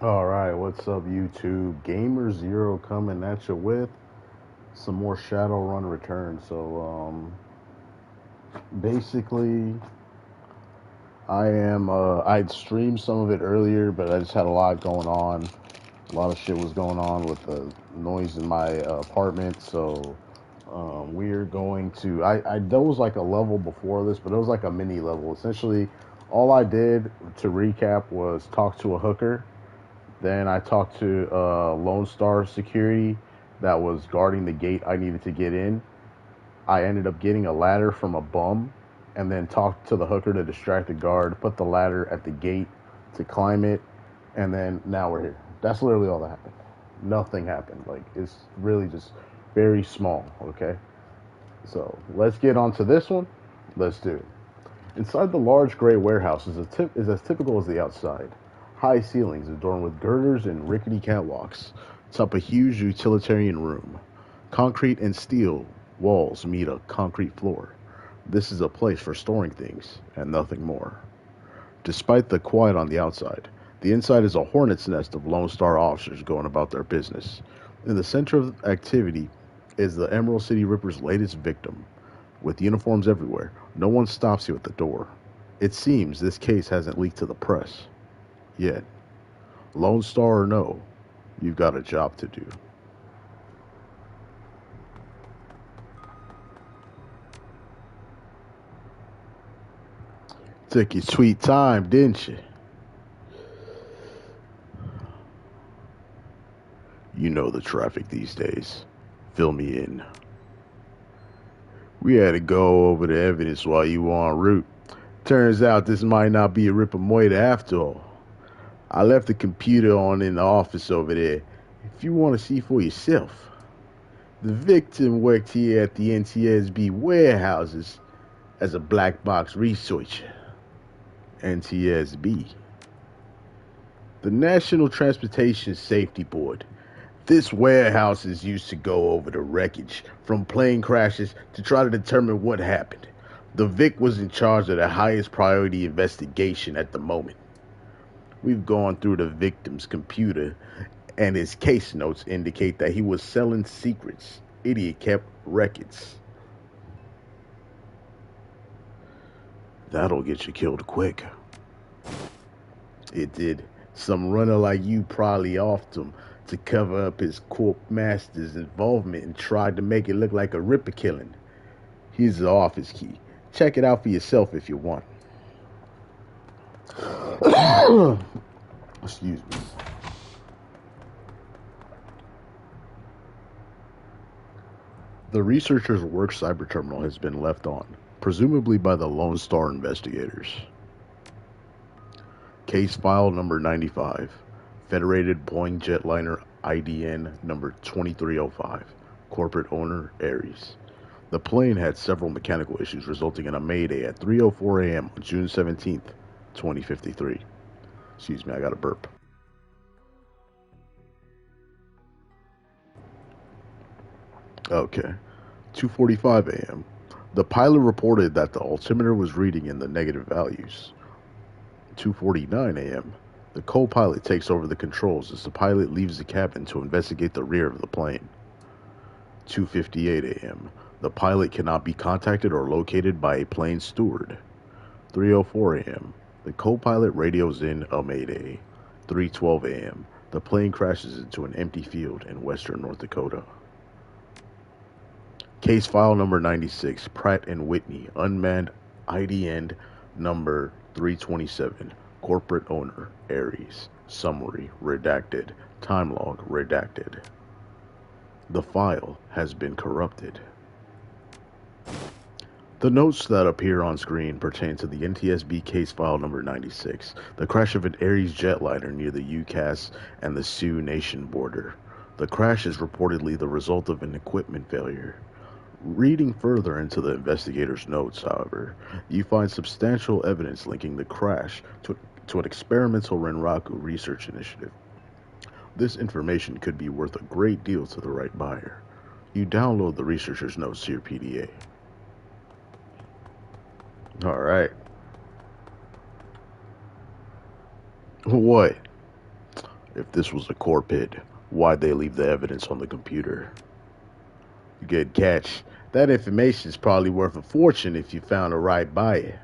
All right, what's up, YouTube? GamerZero coming at you with some more Shadowrun return. Basically, I'd streamed some of it earlier, but I just had a lot going on. A lot of shit was going on with the noise in my apartment. We're going to. There was like a level before this, but it was like a mini level. Essentially, all I did to recap was talk to a hooker. Then I talked to Lone Star Security that was guarding the gate I needed to get in. I ended up getting a ladder from a bum and then talked to the hooker to distract the guard, put the ladder at the gate to climb it, and then now we're here. That's literally all that happened. Nothing happened. Like, it's really just very small, okay? So let's get on to this one. Let's do it. Inside the large gray warehouse is as typical as the outside. High ceilings adorned with girders and rickety catwalks top a huge utilitarian room. Concrete and steel walls meet a concrete floor. This is a place for storing things and nothing more. Despite the quiet on the outside, the inside is a hornet's nest of Lone Star officers going about their business. In the center of activity is the Emerald City Ripper's latest victim. With uniforms everywhere, no one stops you at the door. It seems this case hasn't leaked to the press. Yet, Lone Star or no, you've got a job to do. Took your sweet time, didn't you? You know the traffic these days. Fill me in. We had to go over the evidence while you were en route. Turns out this might not be a Ripper Moita after all. I left the computer on in the office over there. If you want to see for yourself. The victim worked here at the NTSB warehouses as a black box researcher. NTSB. The National Transportation Safety Board. This warehouse is used to go over the wreckage from plane crashes to try to determine what happened. The Vic was in charge of the highest priority investigation at the moment. We've gone through the victim's computer, and his case notes indicate that he was selling secrets. Idiot kept records. That'll get you killed quick. It did. Some runner like you probably offed him to cover up his corp master's involvement and tried to make it look like a Ripper killing. Here's the office key. Check it out for yourself if you want. Excuse me. The researcher's work cyber terminal has been left on, presumably by the Lone Star investigators. Case file number 95. Federated Boeing jetliner IDN number 2305. Corporate owner Ares. The plane had several mechanical issues resulting in a mayday at 3:04 a.m. on June 17th, 2053. Excuse me, I got a burp. Okay. 2:45 a.m. The pilot reported that the altimeter was reading in the negative values. 2:49 a.m. The co-pilot takes over the controls as the pilot leaves the cabin to investigate the rear of the plane. 2:58 a.m. The pilot cannot be contacted or located by a plane steward. 3:04 a.m. The co-pilot radios in a mayday. 3:12 a.m. The plane crashes into an empty field in western North Dakota. Case file number 96, Pratt and Whitney, unmanned IDN number 327, corporate owner, Ares, summary, redacted, time log, redacted. The file has been corrupted. The notes that appear on screen pertain to the NTSB case file number 96, the crash of an Ares jetliner near the UCAS and the Sioux Nation border. The crash is reportedly the result of an equipment failure. Reading further into the investigator's notes, however, you find substantial evidence linking the crash to an experimental Renraku research initiative. This information could be worth a great deal to the right buyer. You download the researcher's notes to your PDA. Alright. What? If this was a core pit, why'd they leave the evidence on the computer? Good catch. That information's probably worth a fortune if you found a right buyer.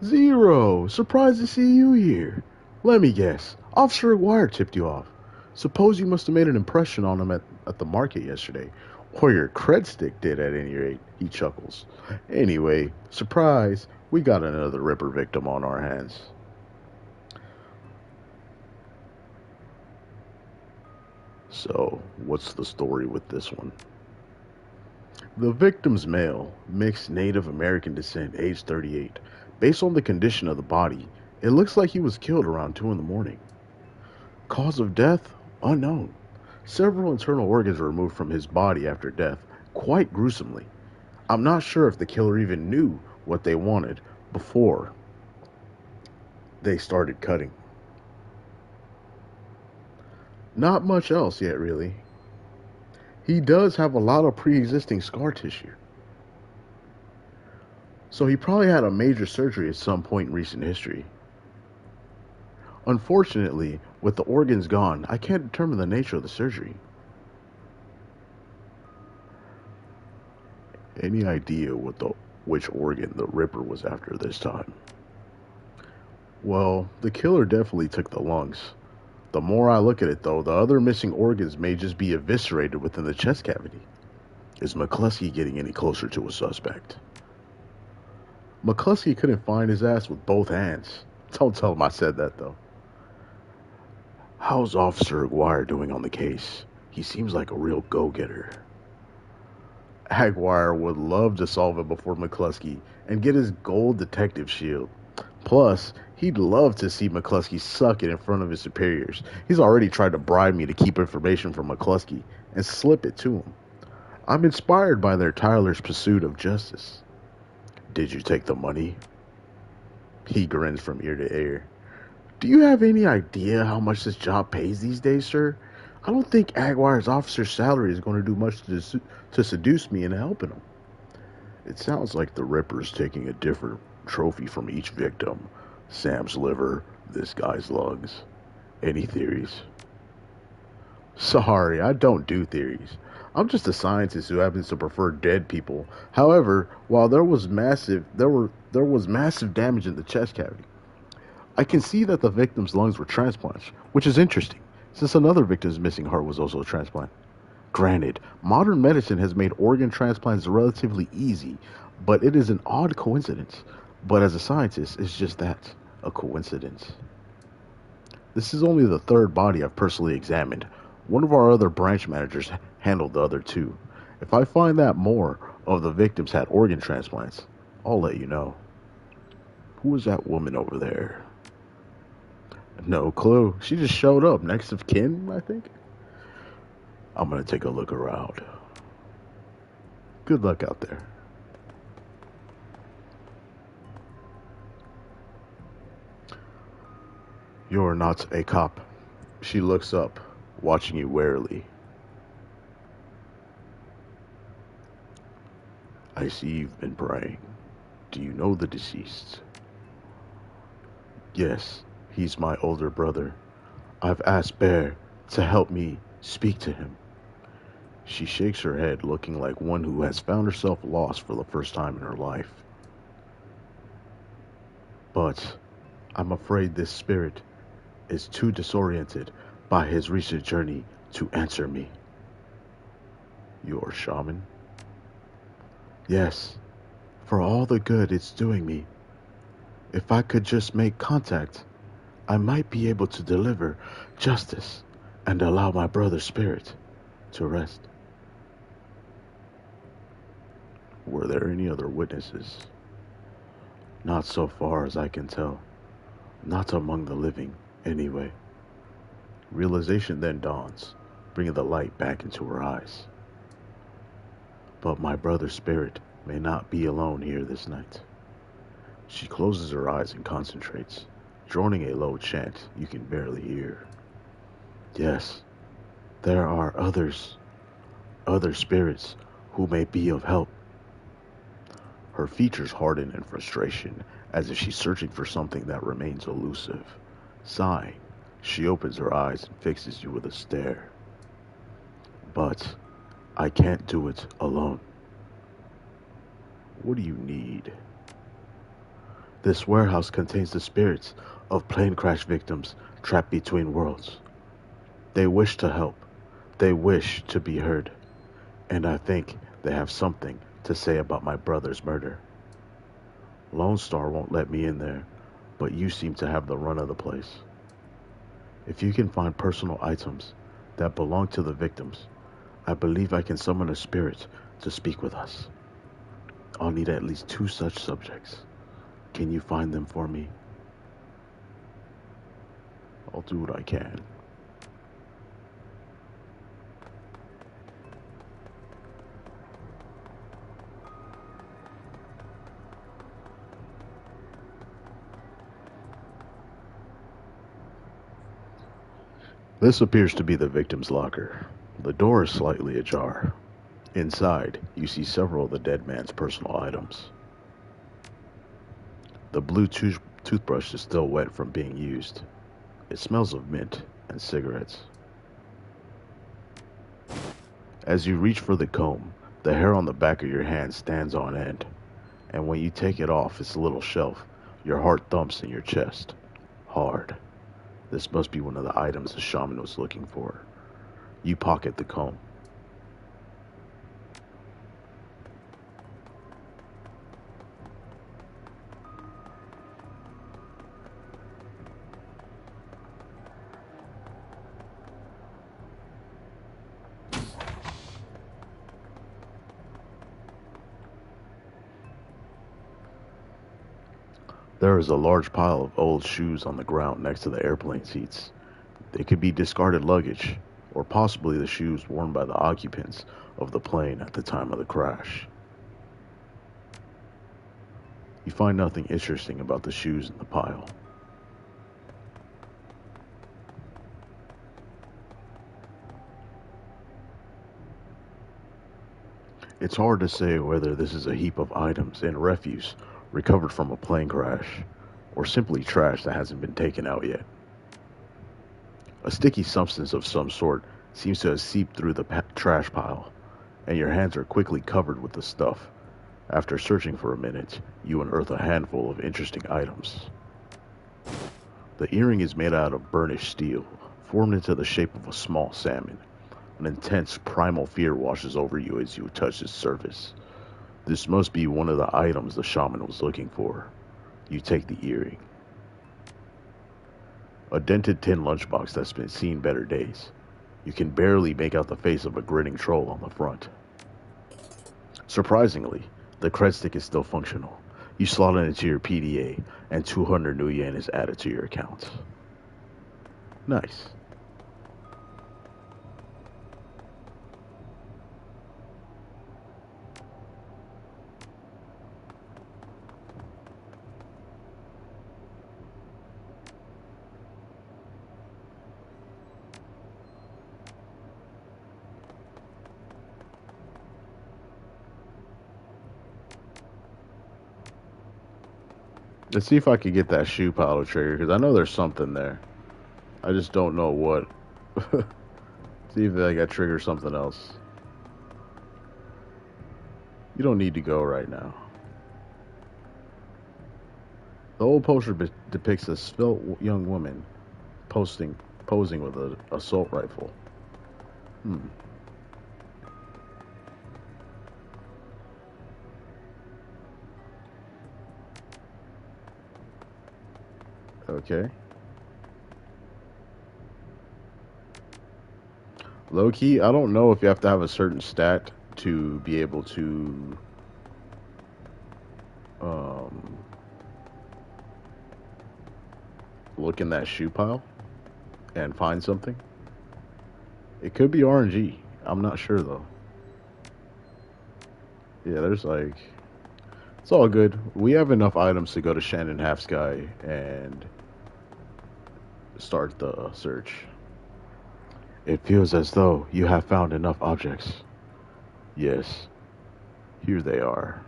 Zero! Surprised to see you here. Let me guess. Officer Aguirre tipped you off. Suppose you must have made an impression on him at the market yesterday. Or your cred stick did at any rate, he chuckles. Anyway, surprise, we got another Ripper victim on our hands. So, what's the story with this one? The victim's male, mixed Native American descent, age 38. Based on the condition of the body, it looks like he was killed around 2 in the morning. Cause of death? Unknown. Several internal organs were removed from his body after death, quite gruesomely. I'm not sure if the killer even knew what they wanted before they started cutting. Not much else yet, really. He does have a lot of pre-existing scar tissue. So he probably had a major surgery at some point in recent history. Unfortunately, with the organs gone, I can't determine the nature of the surgery. Any idea which organ the Ripper was after this time? Well, the killer definitely took the lungs. The more I look at it, though, the other missing organs may just be eviscerated within the chest cavity. Is McCluskey getting any closer to a suspect? McCluskey couldn't find his ass with both hands. Don't tell him I said that, though. How's Officer Aguirre doing on the case? He seems like a real go-getter. Aguirre would love to solve it before McCluskey and get his gold detective shield. Plus, he'd love to see McCluskey suck it in front of his superiors. He's already tried to bribe me to keep information from McCluskey and slip it to him. I'm inspired by their tireless pursuit of justice. Did you take the money? He grins from ear to ear. Do you have any idea how much this job pays these days, sir? I don't think Aguirre's officer's salary is going to do much to seduce me into helping him. It sounds like the Ripper's taking a different trophy from each victim. Sam's liver, this guy's lungs. Any theories? Sorry, I don't do theories. I'm just a scientist who happens to prefer dead people. However, while there was massive damage in the chest cavity, I can see that the victim's lungs were transplants, which is interesting, since another victim's missing heart was also a transplant. Granted, modern medicine has made organ transplants relatively easy, but it is an odd coincidence. But as a scientist, it's just that, a coincidence. This is only the third body I've personally examined. One of our other branch managers handled the other two. If I find that more of the victims had organ transplants, I'll let you know. Who is that woman over there? No clue. She just showed up next of kin, I think. I'm gonna take a look around. Good luck out there. You're not a cop. She looks up, watching you warily. I see you've been praying. Do you know the deceased? Yes, he's my older brother. I've asked Bear to help me speak to him. She shakes her head, looking like one who has found herself lost for the first time in her life. But I'm afraid this spirit is too disoriented by his recent journey to answer me. Your shaman? Yes, for all the good it's doing me. If I could just make contact, I might be able to deliver justice and allow my brother's spirit to rest. Were there any other witnesses? Not so far as I can tell. Not among the living, anyway. Realization then dawns, bringing the light back into her eyes. But my brother's spirit may not be alone here this night. She closes her eyes and concentrates, droning a low chant you can barely hear. Yes, there are other spirits who may be of help. Her features harden in frustration as if she's searching for something that remains elusive. Sighing, she opens her eyes and fixes you with a stare. But I can't do it alone. What do you need? This warehouse contains the spirits of plane crash victims trapped between worlds. They wish to help. They wish to be heard. And I think they have something to say about my brother's murder. Lone Star won't let me in there, but you seem to have the run of the place. If you can find personal items that belong to the victims, I believe I can summon a spirit to speak with us. I'll need at least 2 such subjects. Can you find them for me? I'll do what I can. This appears to be the victim's locker. The door is slightly ajar. Inside, you see several of the dead man's personal items. The blue toothbrush is still wet from being used. It smells of mint and cigarettes. As you reach for the comb, the hair on the back of your hand stands on end, and when you take it off its little shelf, your heart thumps in your chest. Hard. This must be one of the items the shaman was looking for. You pocket the comb. There is a large pile of old shoes on the ground next to the airplane seats. They could be discarded luggage, or possibly the shoes worn by the occupants of the plane at the time of the crash. You find nothing interesting about the shoes in the pile. It's hard to say whether this is a heap of items and refuse recovered from a plane crash, or simply trash that hasn't been taken out yet. A sticky substance of some sort seems to have seeped through the trash pile, and your hands are quickly covered with the stuff. After searching for a minute, you unearth a handful of interesting items. The earring is made out of burnished steel, formed into the shape of a small salmon. An intense primal fear washes over you as you touch its surface. This must be one of the items the shaman was looking for. You take the earring. A dented tin lunchbox that's been seen better days. You can barely make out the face of a grinning troll on the front. Surprisingly, the cred stick is still functional. You slot it into your PDA, and 200 new yen is added to your account. Nice. Let's see if I could get that shoe pile to trigger, because I know there's something there. I just don't know what. See if I got trigger something else. You don't need to go right now. The old poster depicts a svelte young woman posing with an assault rifle. Okay. Low key, I don't know if you have to have a certain stat to be able to look in that shoe pile and find something. It could be RNG. I'm not sure though. Yeah, there's like, it's all good. We have enough items to go to Shannon Half Sky and start the search. It feels as though you have found enough objects. Yes, here they are.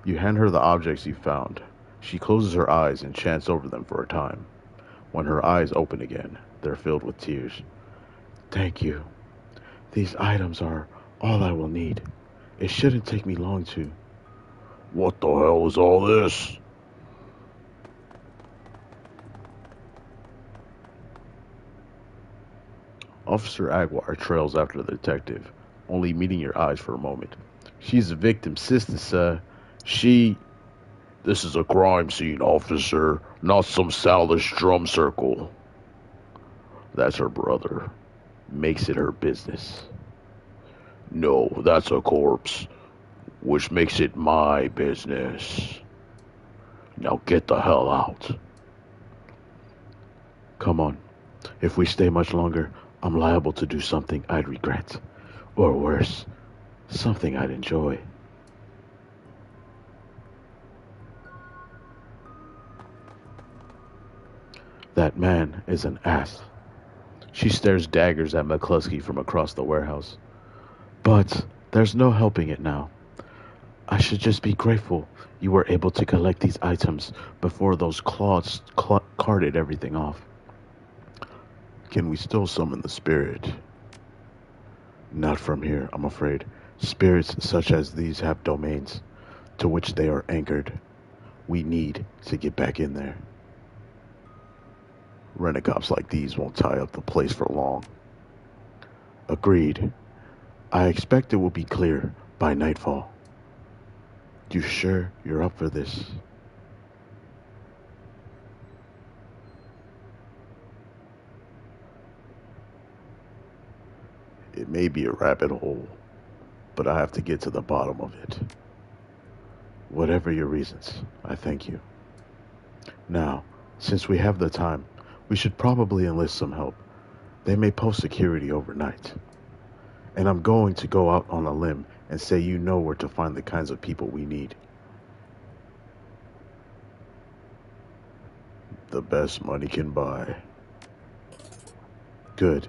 You hand her the objects you found. She closes her eyes and chants over them for a time. When her eyes open again, they're filled with tears. Thank you. These items are all I will need. It shouldn't take me long to. What the hell is all this? Officer Aguar trails after the detective, only meeting your eyes for a moment. She's the victim's sister, sir. She... This is a crime scene, officer, not some salvage drum circle. That's her brother. Makes it her business. No, that's a corpse, which makes it my business. Now get the hell out. Come on. If we stay much longer, I'm liable to do something I'd regret. Or worse, something I'd enjoy. That man is an ass. She stares daggers at McCluskey from across the warehouse. But there's no helping it now. I should just be grateful you were able to collect these items before those claws carted everything off. Can we still summon the spirit? Not from here, I'm afraid. Spirits such as these have domains to which they are anchored. We need to get back in there. Renecops like these won't tie up the place for long. Agreed. I expect it will be clear by nightfall. You sure you're up for this? It may be a rabbit hole, but I have to get to the bottom of it. Whatever your reasons, I thank you. Now, since we have the time, we should probably enlist some help. They may post security overnight. And I'm going to go out on a limb and say you know where to find the kinds of people we need. The best money can buy. Good.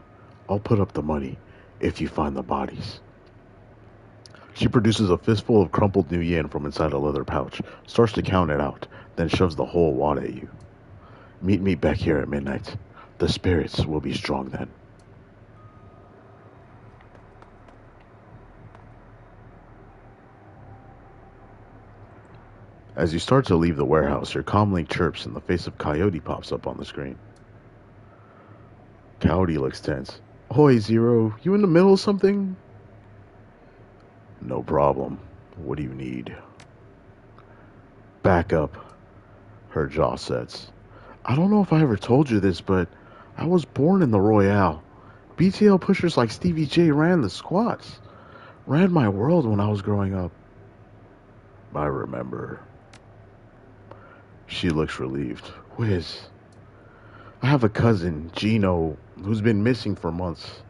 I'll put up the money if you find the bodies. She produces a fistful of crumpled new yen from inside a leather pouch, starts to count it out, then shoves the whole wad at you. Meet me back here at midnight. The spirits will be strong then. As you start to leave the warehouse, your comlink chirps and the face of Coyote pops up on the screen. Coyote looks tense. Oi, Zero, you in the middle of something? No problem. What do you need? Back up. Her jaw sets. I don't know if I ever told you this, but I was born in the Royale. BTL pushers like Stevie J ran the squats. Ran my world when I was growing up. I remember. She looks relieved. Whiz. I have a cousin, Gino, who's been missing for months.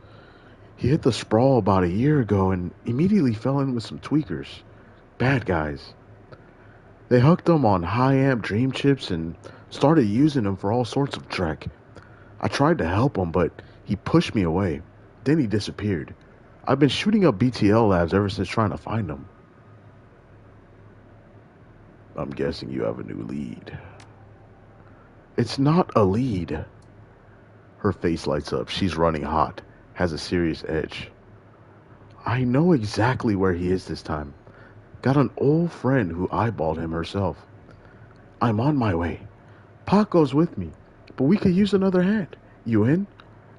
He hit the sprawl about a year ago and immediately fell in with some tweakers. Bad guys. They hooked him on high-amp dream chips and started using him for all sorts of trek. I tried to help him, but he pushed me away. Then he disappeared. I've been shooting up BTL labs ever since trying to find him. I'm guessing you have a new lead. It's not a lead. Her face lights up. She's running hot. Has a serious edge. I know exactly where he is this time. Got an old friend who eyeballed him herself. I'm on my way. Paco's with me, but we could use another hand. You in?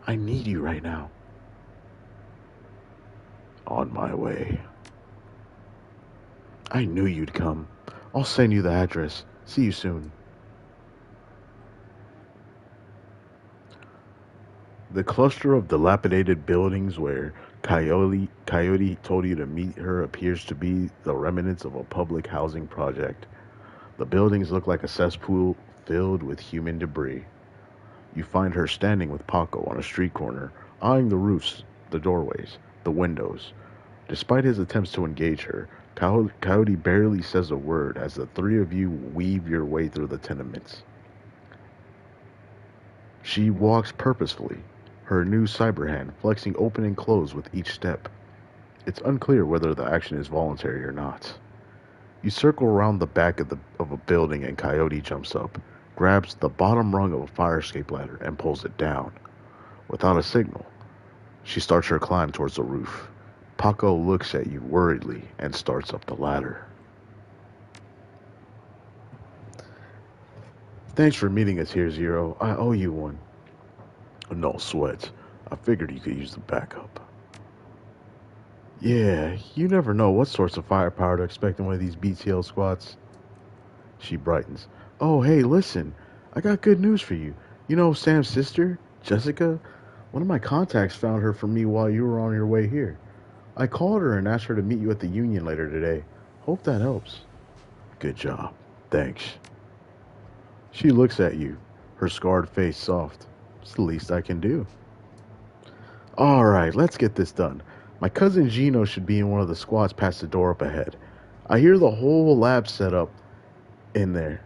I need you right now. On my way. I knew you'd come. I'll send you the address. See you soon. The cluster of dilapidated buildings where Coyote told you to meet her appears to be the remnants of a public housing project. The buildings look like a cesspool filled with human debris. You find her standing with Paco on a street corner, eyeing the roofs, the doorways, the windows. Despite his attempts to engage her, Coyote barely says a word as the three of you weave your way through the tenements. She walks purposefully, her new cyber hand flexing open and closed with each step. It's unclear whether the action is voluntary or not. You circle around the back of a building and Coyote jumps up, grabs the bottom rung of a fire escape ladder and pulls it down. Without a signal, she starts her climb towards the roof. Paco looks at you worriedly and starts up the ladder. Thanks for meeting us here, Zero. I owe you one. No sweat. I figured you could use the backup. Yeah, you never know what sorts of firepower to expect in one of these BTL squads. She brightens. Oh, hey, listen. I got good news for you. You know Sam's sister, Jessica? One of my contacts found her for me while you were on your way here. I called her and asked her to meet you at the Union later today. Hope that helps. Good job. Thanks. She looks at you, her scarred face soft. It's the least I can do. Alright, let's get this done. My cousin Gino should be in one of the squads past the door up ahead. I hear the whole lab set up in there.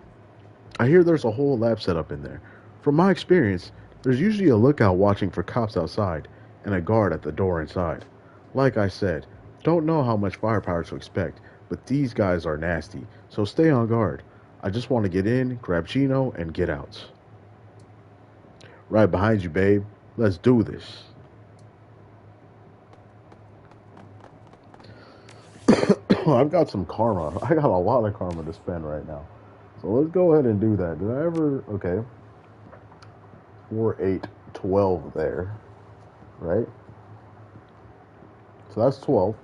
I hear there's a whole lab set up in there. From my experience, there's usually a lookout watching for cops outside and a guard at the door inside. Like I said, don't know how much firepower to expect, but these guys are nasty, so stay on guard. I just want to get in, grab Gino, and get out. Right behind you, babe. Let's do this. I've got some karma. I got a lot of karma to spend right now. So let's go ahead and do that. Did I ever... Okay. 4, 8, 12 there. Right? So that's 12.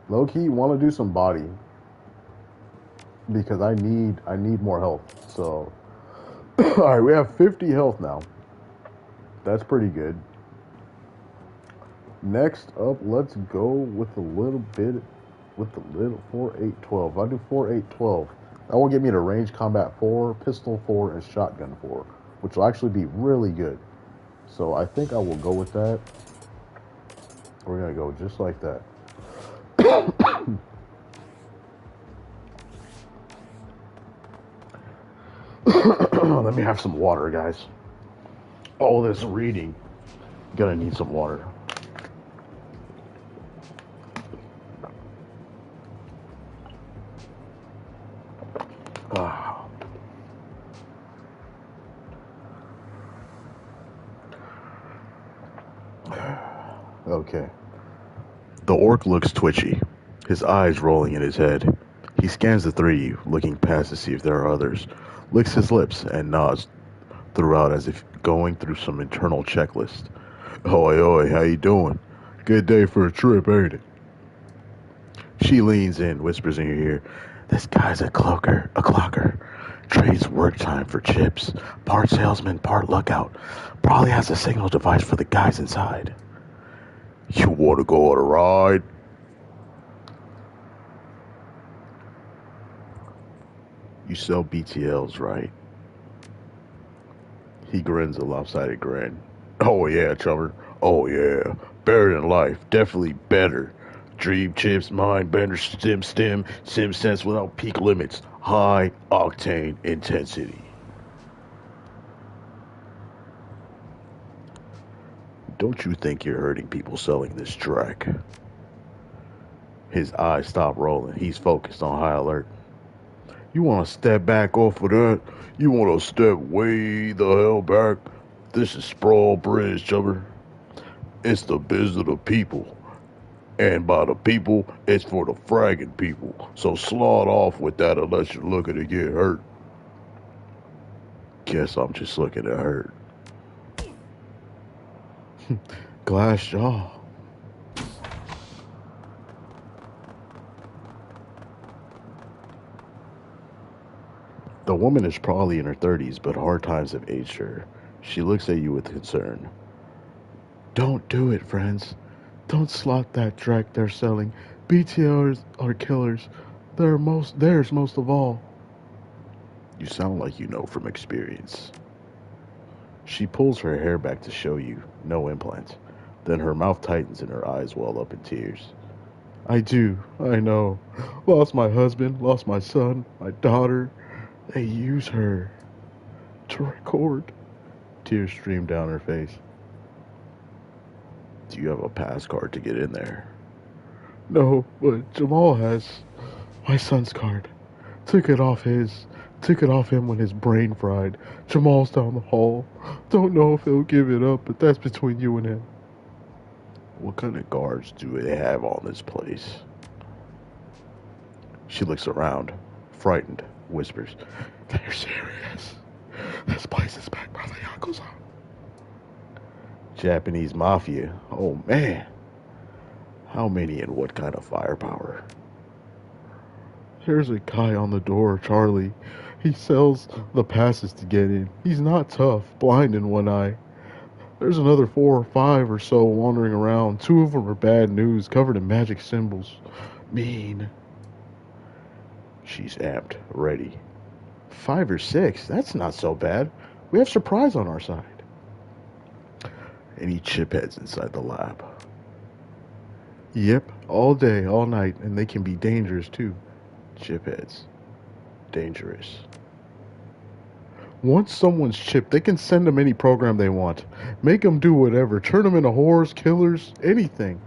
Low-key, want to do some body. Because I need more health. So... Alright, we have 50 health now. That's pretty good. Next up, let's go with a little bit... With the little 4, 8, 12. I'll do 4, 8, 12. That will get me to range combat 4, pistol 4, and shotgun 4. Which will actually be really good. So I think I will go with that. We're going to go just like that. Let me have some water, guys. All this reading. Gonna need some water. Okay. The orc looks twitchy, his eyes rolling in his head. He scans the three of you, looking past to see if there are others, licks his lips, and nods throughout as if going through some internal checklist. Oi, oi, how you doing? Good day for a trip, ain't it? She leans in, whispers in your ear, this guy's a clocker. Trades work time for chips. Part salesman, part lookout. Probably has a signal device for the guys inside. You want to go on a ride? You sell BTLs, right? He grins a lopsided grin. Oh yeah, Trevor. Oh yeah. Better than life. Definitely better. Dream chips, mind bender, sim sense without peak limits. High octane intensity. Don't you think you're hurting people selling this track? His eyes stop rolling. He's focused on high alert. You want to step back off of that? You want to step way the hell back? This is Sprawl Bridge, Chubber. It's the biz of the people. And by the people, it's for the fragging people. So slot off with that unless you're looking to get hurt. Guess I'm just looking to hurt. Glass jaw. The woman is probably in her 30s, but hard times have aged her. She looks at you with concern. Don't do it, friends. Don't slot that track they're selling. BTRs are killers. Theirs most of all. You sound like you know from experience. She pulls her hair back to show you, no implants. Then her mouth tightens and her eyes well up in tears. I do, I know. Lost my husband, lost my son, my daughter. They use her to record. Tears stream down her face. Do you have a pass card to get in there? No, but Jamal has my son's card. Took it off his. Took it off him when his brain fried. Jamal's down the hall. Don't know if he'll give it up, but that's between you and him. What kind of guards do they have on this place? She looks around, frightened, whispers, "They're serious. This place is backed by the Yakuza." Japanese mafia. Oh man. How many and what kind of firepower? There's a guy on the door, Charlie. He sells the passes to get in. He's not tough, blind in one eye. There's another 4 or 5 or so wandering around. 2 of them are bad news, covered in magic symbols. Mean. She's amped, ready. 5 or 6? That's not so bad. We have surprise on our side. Any chipheads inside the lab? Yep, all day, all night, and they can be dangerous too. Chipheads. Dangerous. Once someone's chipped, they can send them any program they want. Make them do whatever. Turn them into whores, killers, anything.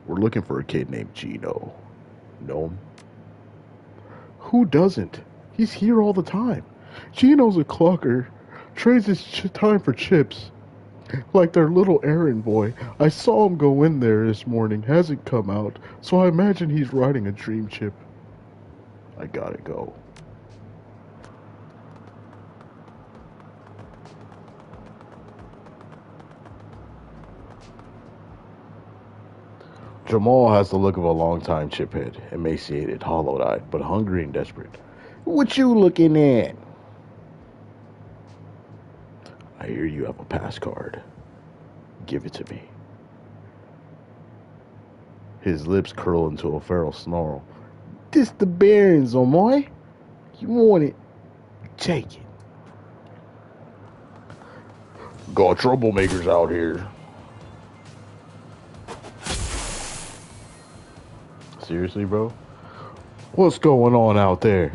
We're looking for a kid named Gino. Know him? Who doesn't? He's here all the time. Gino's a clocker. Trades his time for chips. Like their little errand boy. I saw him go in there this morning. Hasn't come out. So I imagine he's riding a dream chip. I gotta go. Jamal has the look of a long-time chiphead, emaciated, hollow-eyed, but hungry and desperate. What you looking at? I hear you have a pass card. Give it to me. His lips curl into a feral snarl. This the Barons, Omoy. You want it? Take it. Got troublemakers out here. Seriously, bro? What's going on out there?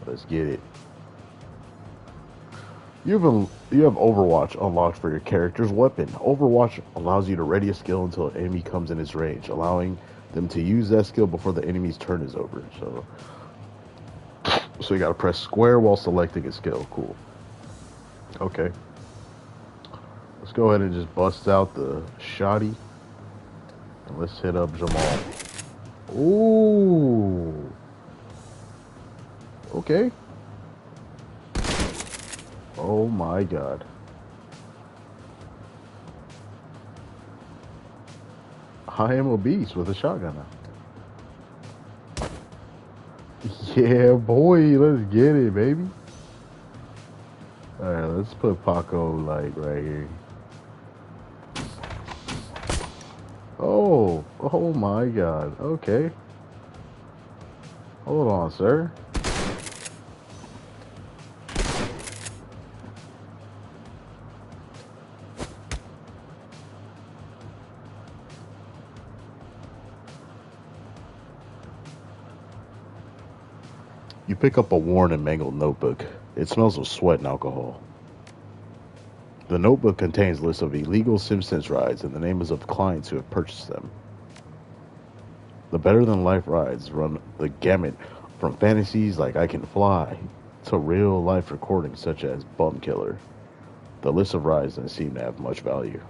Let's get it. You have Overwatch unlocked for your character's weapon. Overwatch allows you to ready a skill until an enemy comes in its range, allowing them to use that skill before the enemy's turn is over. So you gotta press square while selecting a skill. Cool. Okay. Let's go ahead and just bust out the shoddy. And let's hit up Jamal. Ooh. Okay. Oh my god. I am a beast with a shotgun now. Yeah, boy, let's get it, baby. Alright, let's put Paco, like, right here. Oh my god, okay. Hold on, sir. You pick up a worn and mangled notebook. It smells of sweat and alcohol. The notebook contains lists of illegal SimSense rides and the names of clients who have purchased them. The better-than-life rides run the gamut from fantasies like I Can Fly to real-life recordings such as Bum Killer. The list of rides doesn't seem to have much value.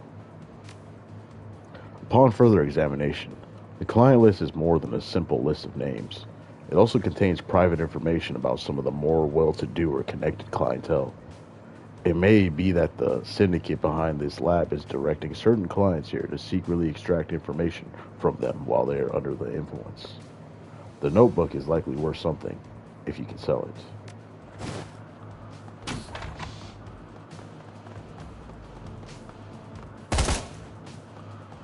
Upon further examination, the client list is more than a simple list of names. It also contains private information about some of the more well-to-do or connected clientele. It may be that the syndicate behind this lab is directing certain clients here to secretly extract information from them while they are under the influence. The notebook is likely worth something, if you can sell it.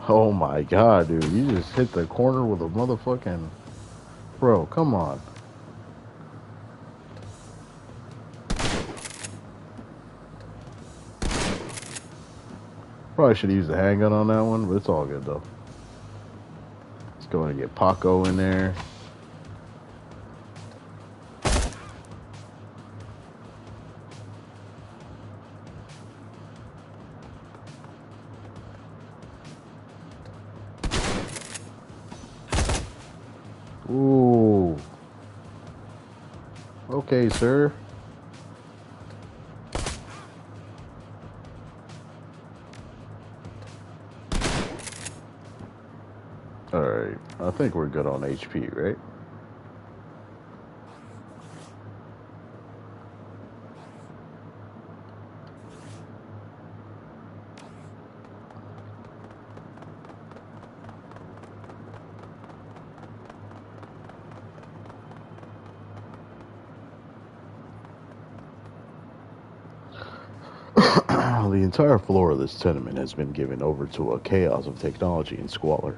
Oh my god, dude, you just hit the corner with a motherfucking... Bro, come on. Probably should have used the handgun on that one, but it's all good though. Let's go and get Paco in there. Okay, sir. Alright, I think we're good on HP, right? The entire floor of this tenement has been given over to a chaos of technology and squalor.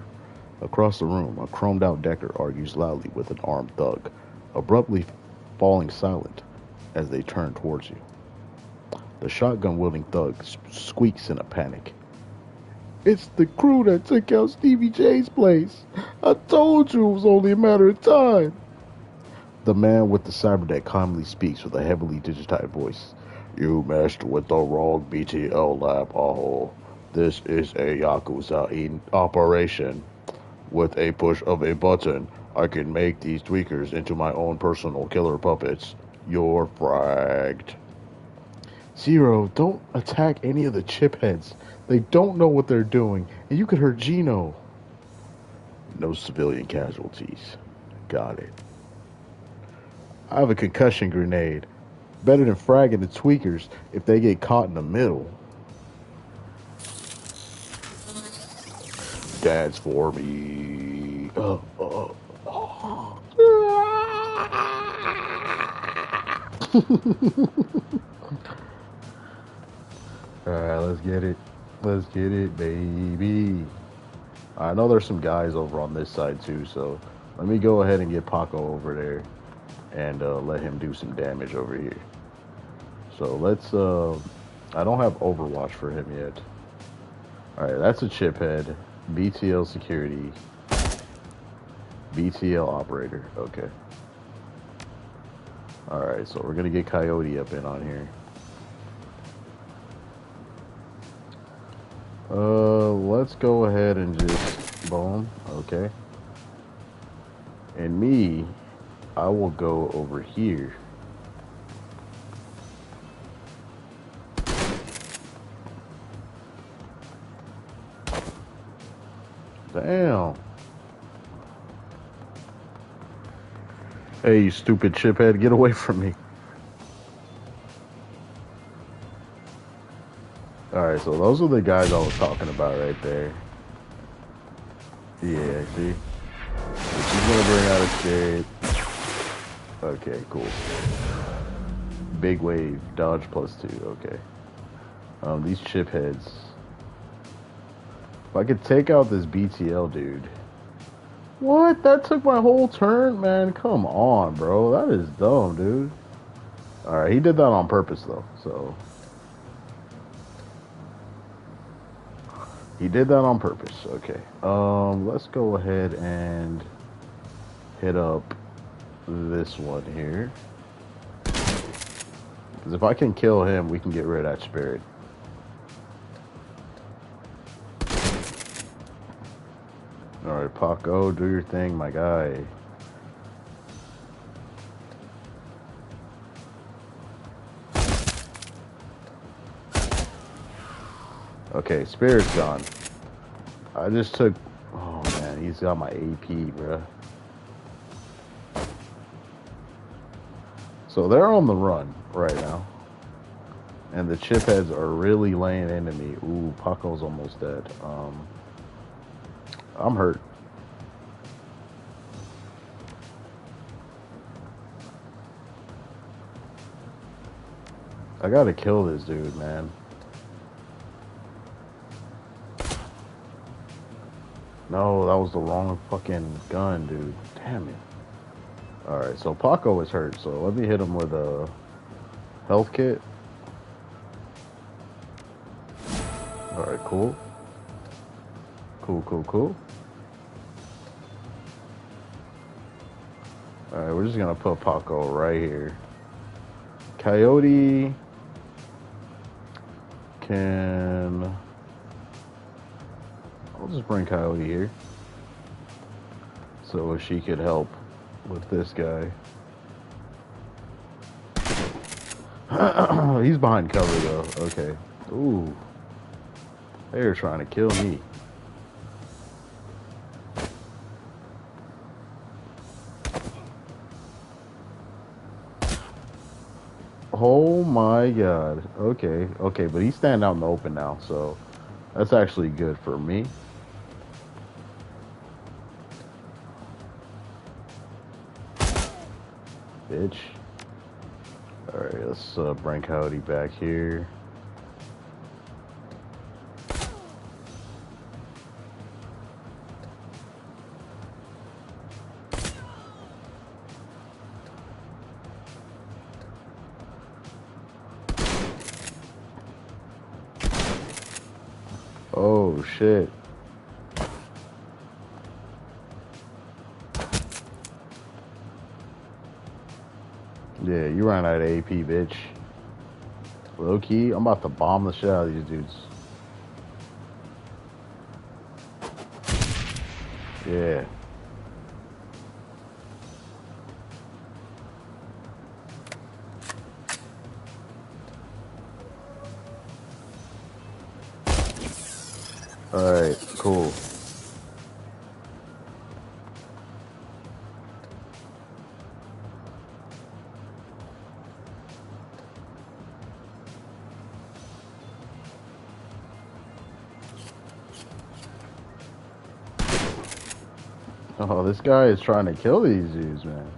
Across the room, a chromed out Decker argues loudly with an armed thug, abruptly falling silent as they turn towards you. The shotgun wielding thug squeaks in a panic. It's the crew that took out Stevie J's place. I told you it was only a matter of time. The man with the cyberneck calmly speaks with a heavily digitized voice. You messed with the wrong BTL lab, Aho. This is a Yakuza operation. With a push of a button, I can make these tweakers into my own personal killer puppets. You're fragged. Zero, don't attack any of the chipheads. They don't know what they're doing, and you could hurt Gino. No civilian casualties. Got it. I have a concussion grenade. Better than fragging the tweakers if they get caught in the middle. Dance for me. Alright, let's get it. Let's get it, baby. I know there's some guys over on this side too, so let me go ahead and get Paco over there and let him do some damage over here. So let's, I don't have Overwatch for him yet. Alright, that's a chip head. BTL security. BTL operator. Okay. Alright, so we're gonna get Coyote up in on here. Let's go ahead and just boom. Okay. And me, I will go over here. Damn. Hey, you stupid chiphead, get away from me. Alright, so those are the guys I was talking about right there. Yeah, see? She's gonna bring out escape. Okay, cool. Big wave, dodge +2, okay. These chip heads. If I could take out this BTL dude. What? That took my whole turn? Man, come on, bro. That is dumb, dude. Alright, he did that on purpose, though, so. He did that on purpose, okay. Let's go ahead and hit up this one here. Because if I can kill him, we can get rid of that spirit. Alright, Paco, do your thing, my guy. Okay, spirit's gone. I just took... Oh, man, he's got my AP, bruh. So they're on the run right now. And the chip heads are really laying into me. Ooh, Paco's almost dead. I'm hurt. I gotta kill this dude, man. No, that was the wrong fucking gun, dude. Damn it. Alright, so Paco is hurt, so let me hit him with a health kit. Alright, cool. Cool. Alright, we're just gonna put Paco right here. Coyote can... I'll just bring Coyote here. So she could help with this guy. He's behind cover though. Okay. Ooh. They're trying to kill me. Oh my god. Okay. Okay, but he's standing out in the open now, so that's actually good for me. Bitch. Alright, let's bring Coyote back here. Oh shit. Yeah, you ran out of AP, bitch. Low key, I'm about to bomb the shit out of these dudes. Yeah. Alright, cool. Oh, this guy is trying to kill these dudes, man.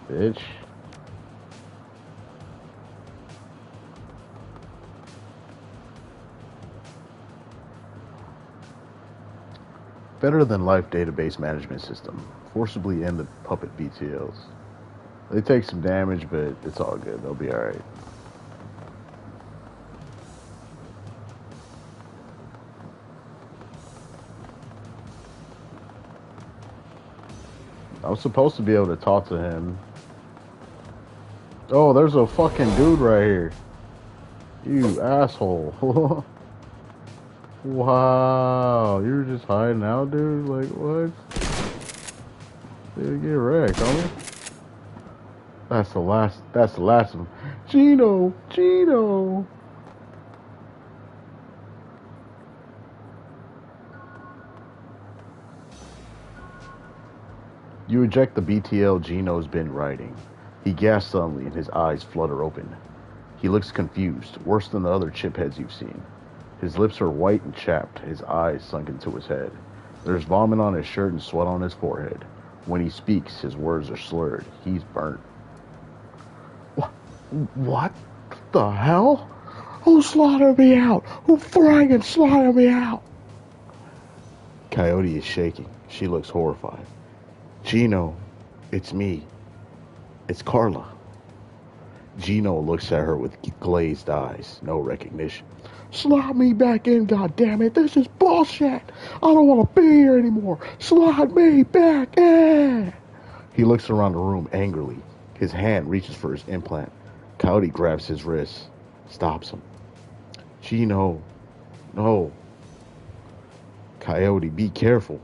Bitch. Better than life database management system. Forcibly end the puppet BTLs. They take some damage, but it's all good. They'll be alright. I was supposed to be able to talk to him. Oh, there's a fucking dude right here. You asshole. Wow, you were just hiding out, dude? Like, what? Dude, get wrecked, homie. That's the last one. Gino. You eject the BTL Gino's been riding. He gasps suddenly and his eyes flutter open. He looks confused, worse than the other chipheads you've seen. His lips are white and chapped, his eyes sunk into his head. There's vomit on his shirt and sweat on his forehead. When he speaks, his words are slurred. He's burnt. What the hell? Who slaughtered me out? Who fraggin' slaughtered me out? Coyote is shaking. She looks horrified. Gino, it's me. It's Carla. Gino looks at her with glazed eyes, no recognition. Slide me back in, goddammit. This is bullshit. I don't want to be here anymore. Slide me back in. He looks around the room angrily. His hand reaches for his implant. Coyote grabs his wrist, stops him. Gino, no. Coyote, be careful.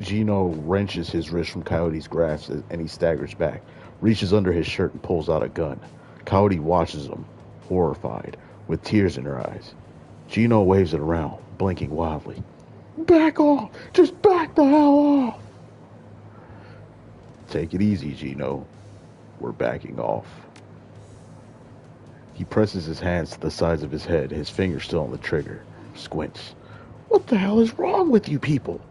Gino wrenches his wrist from Coyote's grasp and he staggers back, reaches under his shirt and pulls out a gun. Coyote watches him, horrified, with tears in her eyes. Gino waves it around, blinking wildly. Back off! Just back the hell off! Take it easy, Gino. We're backing off. He presses his hands to the sides of his head, his fingers still on the trigger. Squints. What the hell is wrong with you people?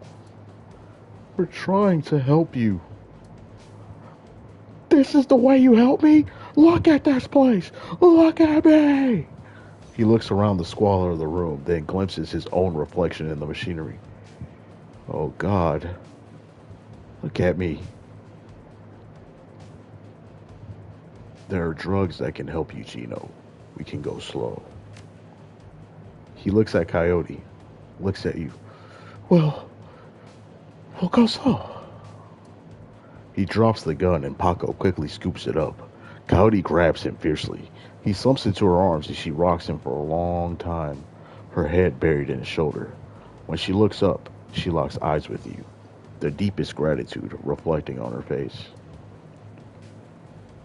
We're trying to help you. This is the way you help me? Look at this place! Look at me! He looks around the squalor of the room, then glimpses his own reflection in the machinery. Oh God. Look at me. There are drugs that can help you, Gino. We can go slow. He looks at Coyote, looks at you. Well, we'll go slow. He drops the gun and Paco quickly scoops it up. Coyote grabs him fiercely. He slumps into her arms as she rocks him for a long time, her head buried in his shoulder. When she looks up, she locks eyes with you. the deepest gratitude reflecting on her face.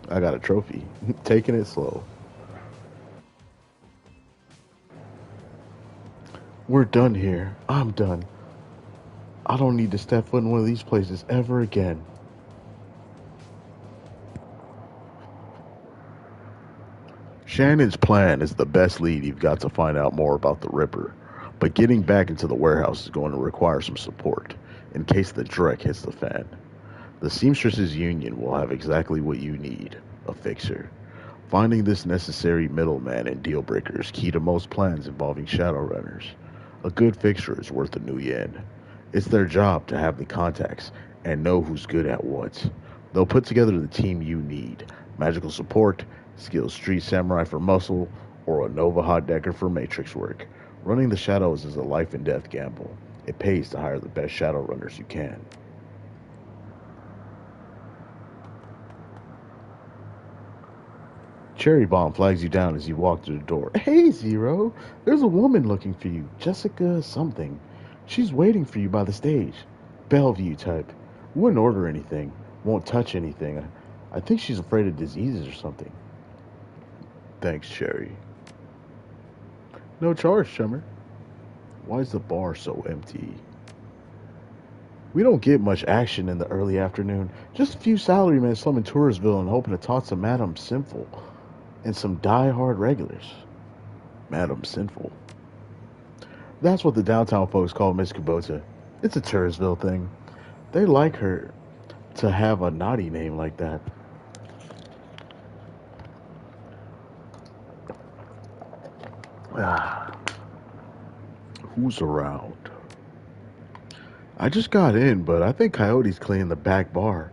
I got a trophy. Taking it slow. We're done here. I'm done. I don't need to step foot in one of these places ever again. Shannon's plan is the best lead you've got to find out more about the Ripper, but getting back into the warehouse is going to require some support in case the dreck hits the fan. The Seamstresses Union will have exactly what you need, a fixer. Finding this necessary middleman and deal breaker is key to most plans involving Shadowrunners. A good fixer is worth a new yen. It's their job to have the contacts and know who's good at what. They'll put together the team you need: magical support, skilled street samurai for muscle, or a Nova hot decker for matrix work. Running the shadows is a life and death gamble. It pays to hire the best Shadowrunners you can. Cherry Bomb flags you down as you walk through the door. Hey, Zero, there's a woman looking for you. Jessica something. She's waiting for you by the stage. Bellevue type. Wouldn't order anything. Won't touch anything. I think she's afraid of diseases or something. Thanks, Cherry. No charge, chummer. Why is the bar so empty? We don't get much action in the early afternoon. Just a few salarymen slumming Touristville and hoping to talk to Madame Sinful and some die-hard regulars. Madame Sinful. That's what the downtown folks call Miss Kubota. It's a Touristville thing. They like her to have a naughty name like that. Ah, who's around? I just got in, but I think Coyote's cleaning the back bar.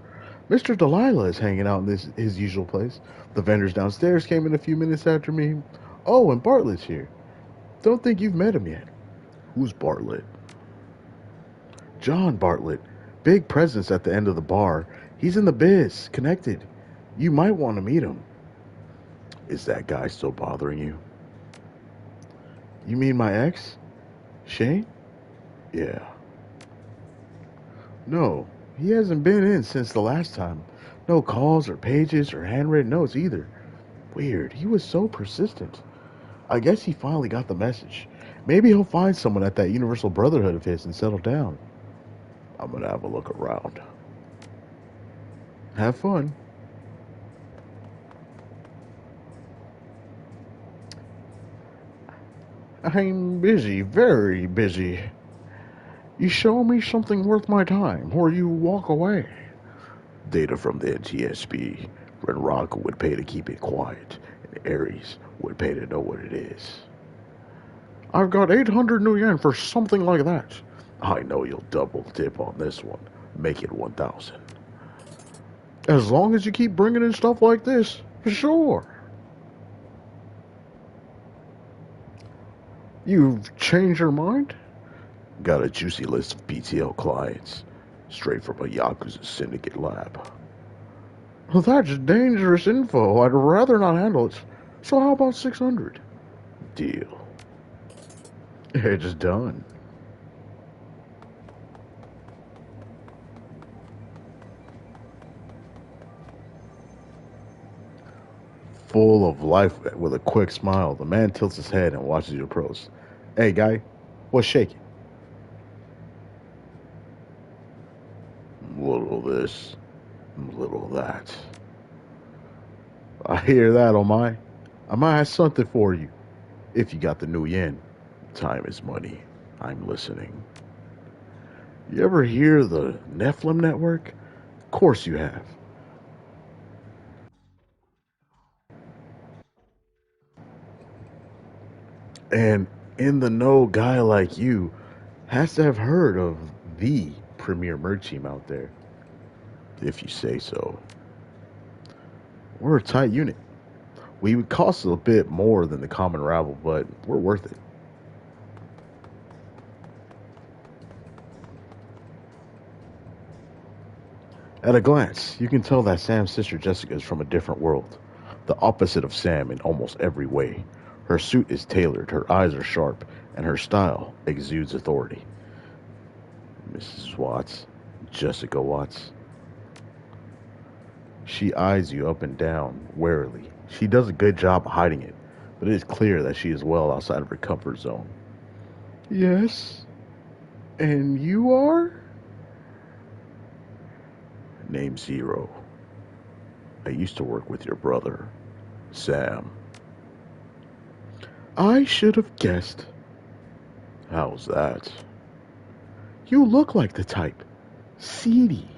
Mr. Delilah is hanging out in his usual place. The vendors downstairs came in a few minutes after me. Oh, and Bartlett's here. Don't think you've met him yet. Who's Bartlett? John Bartlett. Big presence at the end of the bar. He's in the biz, connected. You might want to meet him. Is that guy still bothering you? You mean my ex? Shane? Yeah. No, he hasn't been in since the last time. No calls or pages or handwritten notes either. Weird, he was so persistent. I guess he finally got the message. Maybe he'll find someone at that Universal Brotherhood of his and settle down. I'm gonna have a look around. Have fun. I'm busy, very busy. You show me something worth my time, or you walk away. Data from the NTSB. Renraka would pay to keep it quiet, and Ares would pay to know what it is. I've got 800 new yen for something like that. I know you'll double dip on this one. Make it 1,000. As long as you keep bringing in stuff like this, sure. You've changed your mind? Got a juicy list of PTL clients, straight from a Yakuza syndicate lab. That's dangerous info. I'd rather not handle it. So how about 600? Deal. It's done. Full of life with a quick smile, the man tilts his head and watches you approach. Hey, guy, what's shaking? Little this, little that. I hear that, oh my. I might have something for you. If you got the new yen. Time is money. I'm listening. You ever hear the Nephilim Network? Of course you have. And in the know guy like you has to have heard of the premier merch team out there. If you say so. We're a tight unit. We would cost a bit more than the common rabble, but we're worth it. At a glance, you can tell that Sam's sister Jessica is from a different world. The opposite of Sam in almost every way. Her suit is tailored, her eyes are sharp, and her style exudes authority. Mrs. Watts, Jessica Watts. She eyes you up and down, warily. She does a good job of hiding it, but it is clear that she is well outside of her comfort zone. Yes? And you are? Name Zero. I used to work with your brother, Sam. I should have guessed. How's that? You look like the type. Seedy.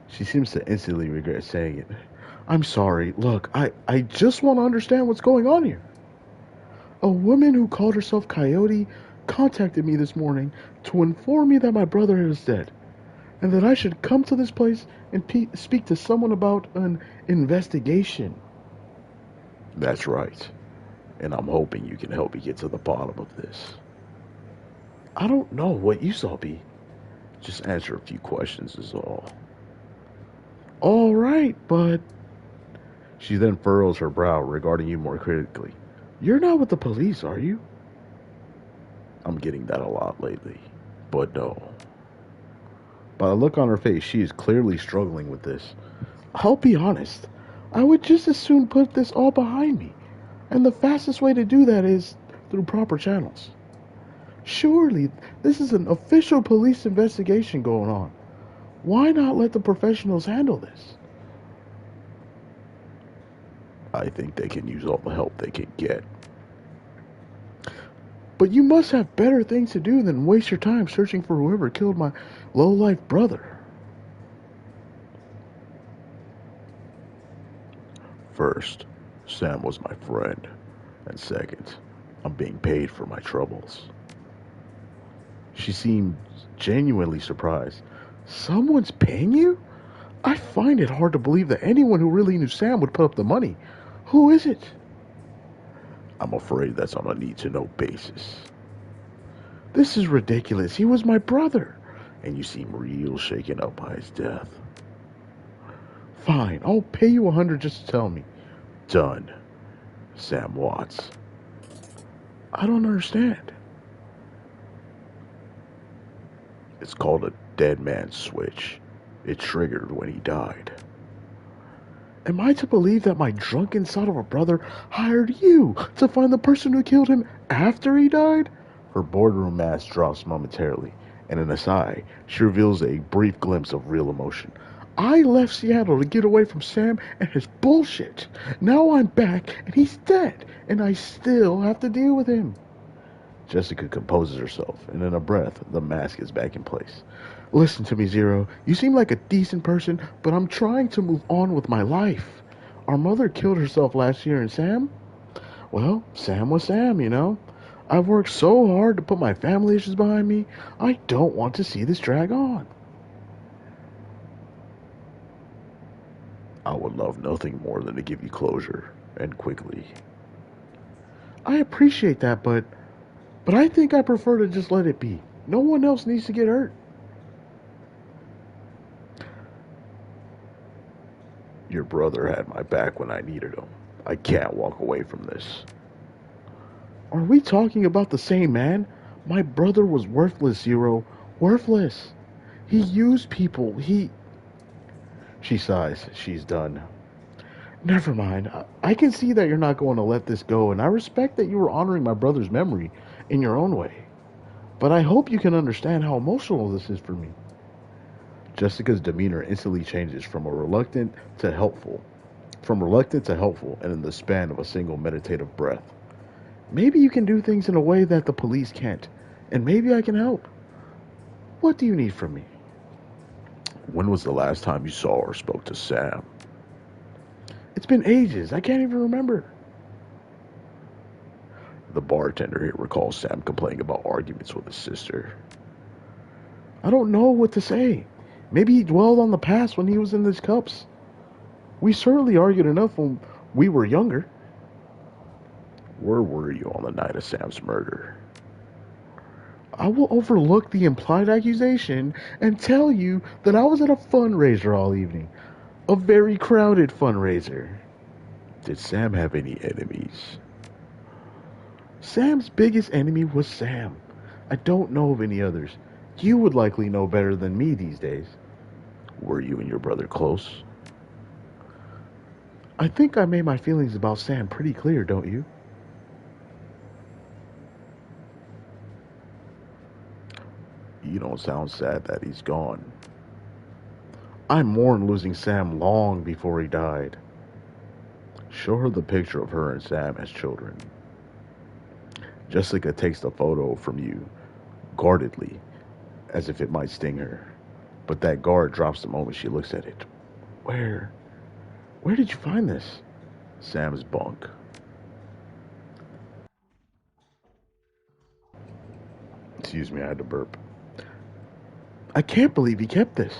She seems to instantly regret saying it. I'm sorry. Look, I just want to understand what's going on here. A woman who called herself Coyote contacted me this morning to inform me that my brother is dead, and that I should come to this place and speak to someone about an investigation. That's right. And I'm hoping you can help me get to the bottom of this. I don't know what you saw, B. Just answer a few questions is all. All right, but... She then furrows her brow, regarding you more critically. You're not with the police, are you? I'm getting that a lot lately, but no. By the look on her face, she is clearly struggling with this. I'll be honest. I would just as soon put this all behind me. And the fastest way to do that is through proper channels. Surely, this is an official police investigation going on. Why not let the professionals handle this? I think they can use all the help they can get. But you must have better things to do than waste your time searching for whoever killed my low-life brother. First, Sam was my friend. And second, I'm being paid for my troubles. She seemed genuinely surprised. Someone's paying you? I find it hard to believe that anyone who really knew Sam would put up the money. Who is it? I'm afraid that's on a need-to-know basis. This is ridiculous. He was my brother. And you seem real shaken up by his death. Fine, I'll pay you $100 just to tell me. Done. Sam Watts. I don't understand. It's called a dead man's switch. It triggered when he died. Am I to believe that my drunken son of a brother hired you to find the person who killed him after he died? Her boardroom mask drops momentarily, and in a sigh, she reveals a brief glimpse of real emotion. I left Seattle to get away from Sam and his bullshit. Now I'm back, and he's dead, and I still have to deal with him. Jessica composes herself, and in a breath, the mask is back in place. Listen to me, Zero. You seem like a decent person, but I'm trying to move on with my life. Our mother killed herself last year, and Sam? Well, Sam was Sam, you know. I've worked so hard to put my family issues behind me. I don't want to see this drag on. I would love nothing more than to give you closure, and quickly. I appreciate that, but I think I prefer to just let it be. No one else needs to get hurt. Your brother had my back when I needed him. I can't walk away from this. Are we talking about the same man? My brother was worthless, Zero. Worthless. He used people. She sighs. She's done. Never mind. I can see that you're not going to let this go, and I respect that you were honoring my brother's memory in your own way. But I hope you can understand how emotional this is for me. Jessica's demeanor instantly changes from reluctant to helpful, and in the span of a single meditative breath. Maybe you can do things in a way that the police can't, and maybe I can help. What do you need from me? When was the last time you saw or spoke to Sam? It's been ages. I can't even remember. The bartender here recalls Sam complaining about arguments with his sister. I don't know what to say. Maybe he dwelled on the past when he was in his cups. We certainly argued enough when we were younger. Where were you on the night of Sam's murder? I will overlook the implied accusation and tell you that I was at a fundraiser all evening. A very crowded fundraiser. Did Sam have any enemies? Sam's biggest enemy was Sam. I don't know of any others. You would likely know better than me these days. Were you and your brother close? I think I made my feelings about Sam pretty clear, don't you? You don't sound sad that he's gone. I mourned losing Sam long before he died. Show her the picture of her and Sam as children. Jessica takes the photo from you, guardedly, as if it might sting her. But that guard drops the moment she looks at it. Where? Where did you find this? Sam's bunk. Excuse me, I had to burp. I can't believe he kept this.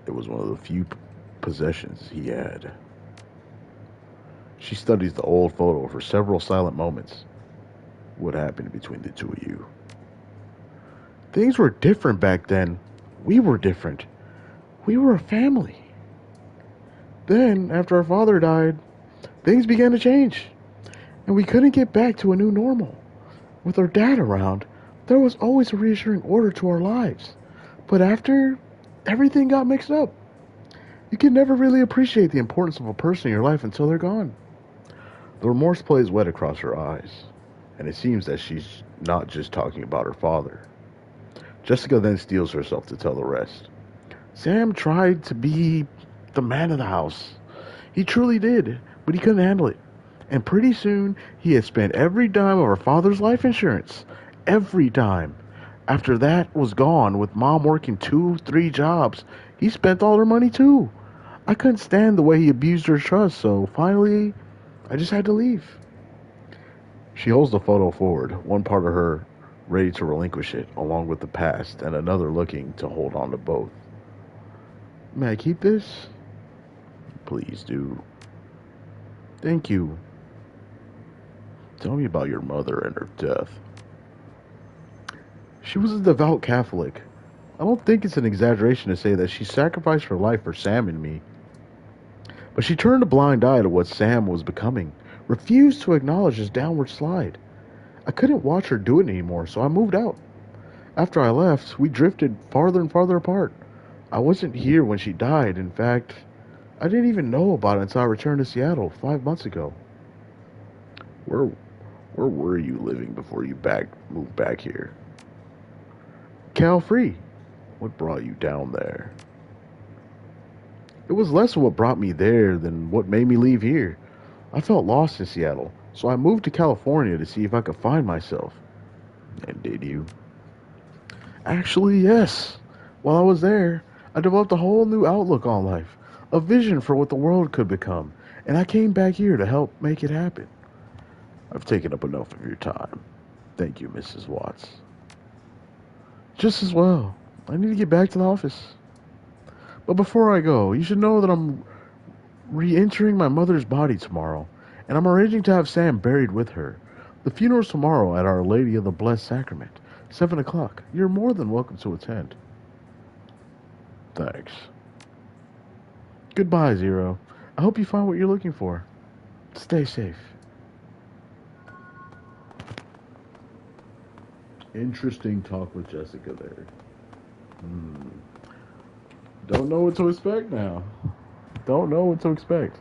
It was one of the few possessions he had. She studies the old photo for several silent moments. What happened between the two of you? Things were different back then. We were different. We were a family. Then, after our father died, things began to change. And we couldn't get back to a new normal. With our dad around, there was always a reassuring order to our lives. But after, everything got mixed up. You can never really appreciate the importance of a person in your life until they're gone. The remorse plays wet across her eyes, and it seems that she's not just talking about her father. Jessica then steels herself to tell the rest. Sam tried to be the man of the house. He truly did, but he couldn't handle it. And pretty soon, he had spent every dime of her father's life insurance. Every dime. After that was gone, with mom working 2, 3 jobs, he spent all her money too. I couldn't stand the way he abused her trust, so finally, I just had to leave. She holds the photo forward, one part of her ready to relinquish it, along with the past, and another looking to hold on to both. May I keep this? Please do. Thank you. Tell me about your mother and her death. She was a devout Catholic. I don't think it's an exaggeration to say that she sacrificed her life for Sam and me. But she turned a blind eye to what Sam was becoming, refused to acknowledge his downward slide. I couldn't watch her do it anymore, so I moved out. After I left, we drifted farther and farther apart. I wasn't here when she died. In fact, I didn't even know about it until I returned to Seattle 5 months ago. Where were you living before you moved back here? Cal Free. What brought you down there? It was less of what brought me there than what made me leave here. I felt lost in Seattle, so I moved to California to see if I could find myself. And did you? Actually, yes. While I was there, I developed a whole new outlook on life, a vision for what the world could become, and I came back here to help make it happen. I've taken up enough of your time. Thank you, Mrs. Watts. Just as well. I need to get back to the office. But before I go, you should know that I'm re-entering my mother's body tomorrow, and I'm arranging to have Sam buried with her. The funeral's tomorrow at Our Lady of the Blessed Sacrament, 7 o'clock. You're more than welcome to attend. Thanks. Goodbye, Zero. I hope you find what you're looking for. Stay safe. Interesting talk with Jessica there. Don't know what to expect now. Don't know what to expect.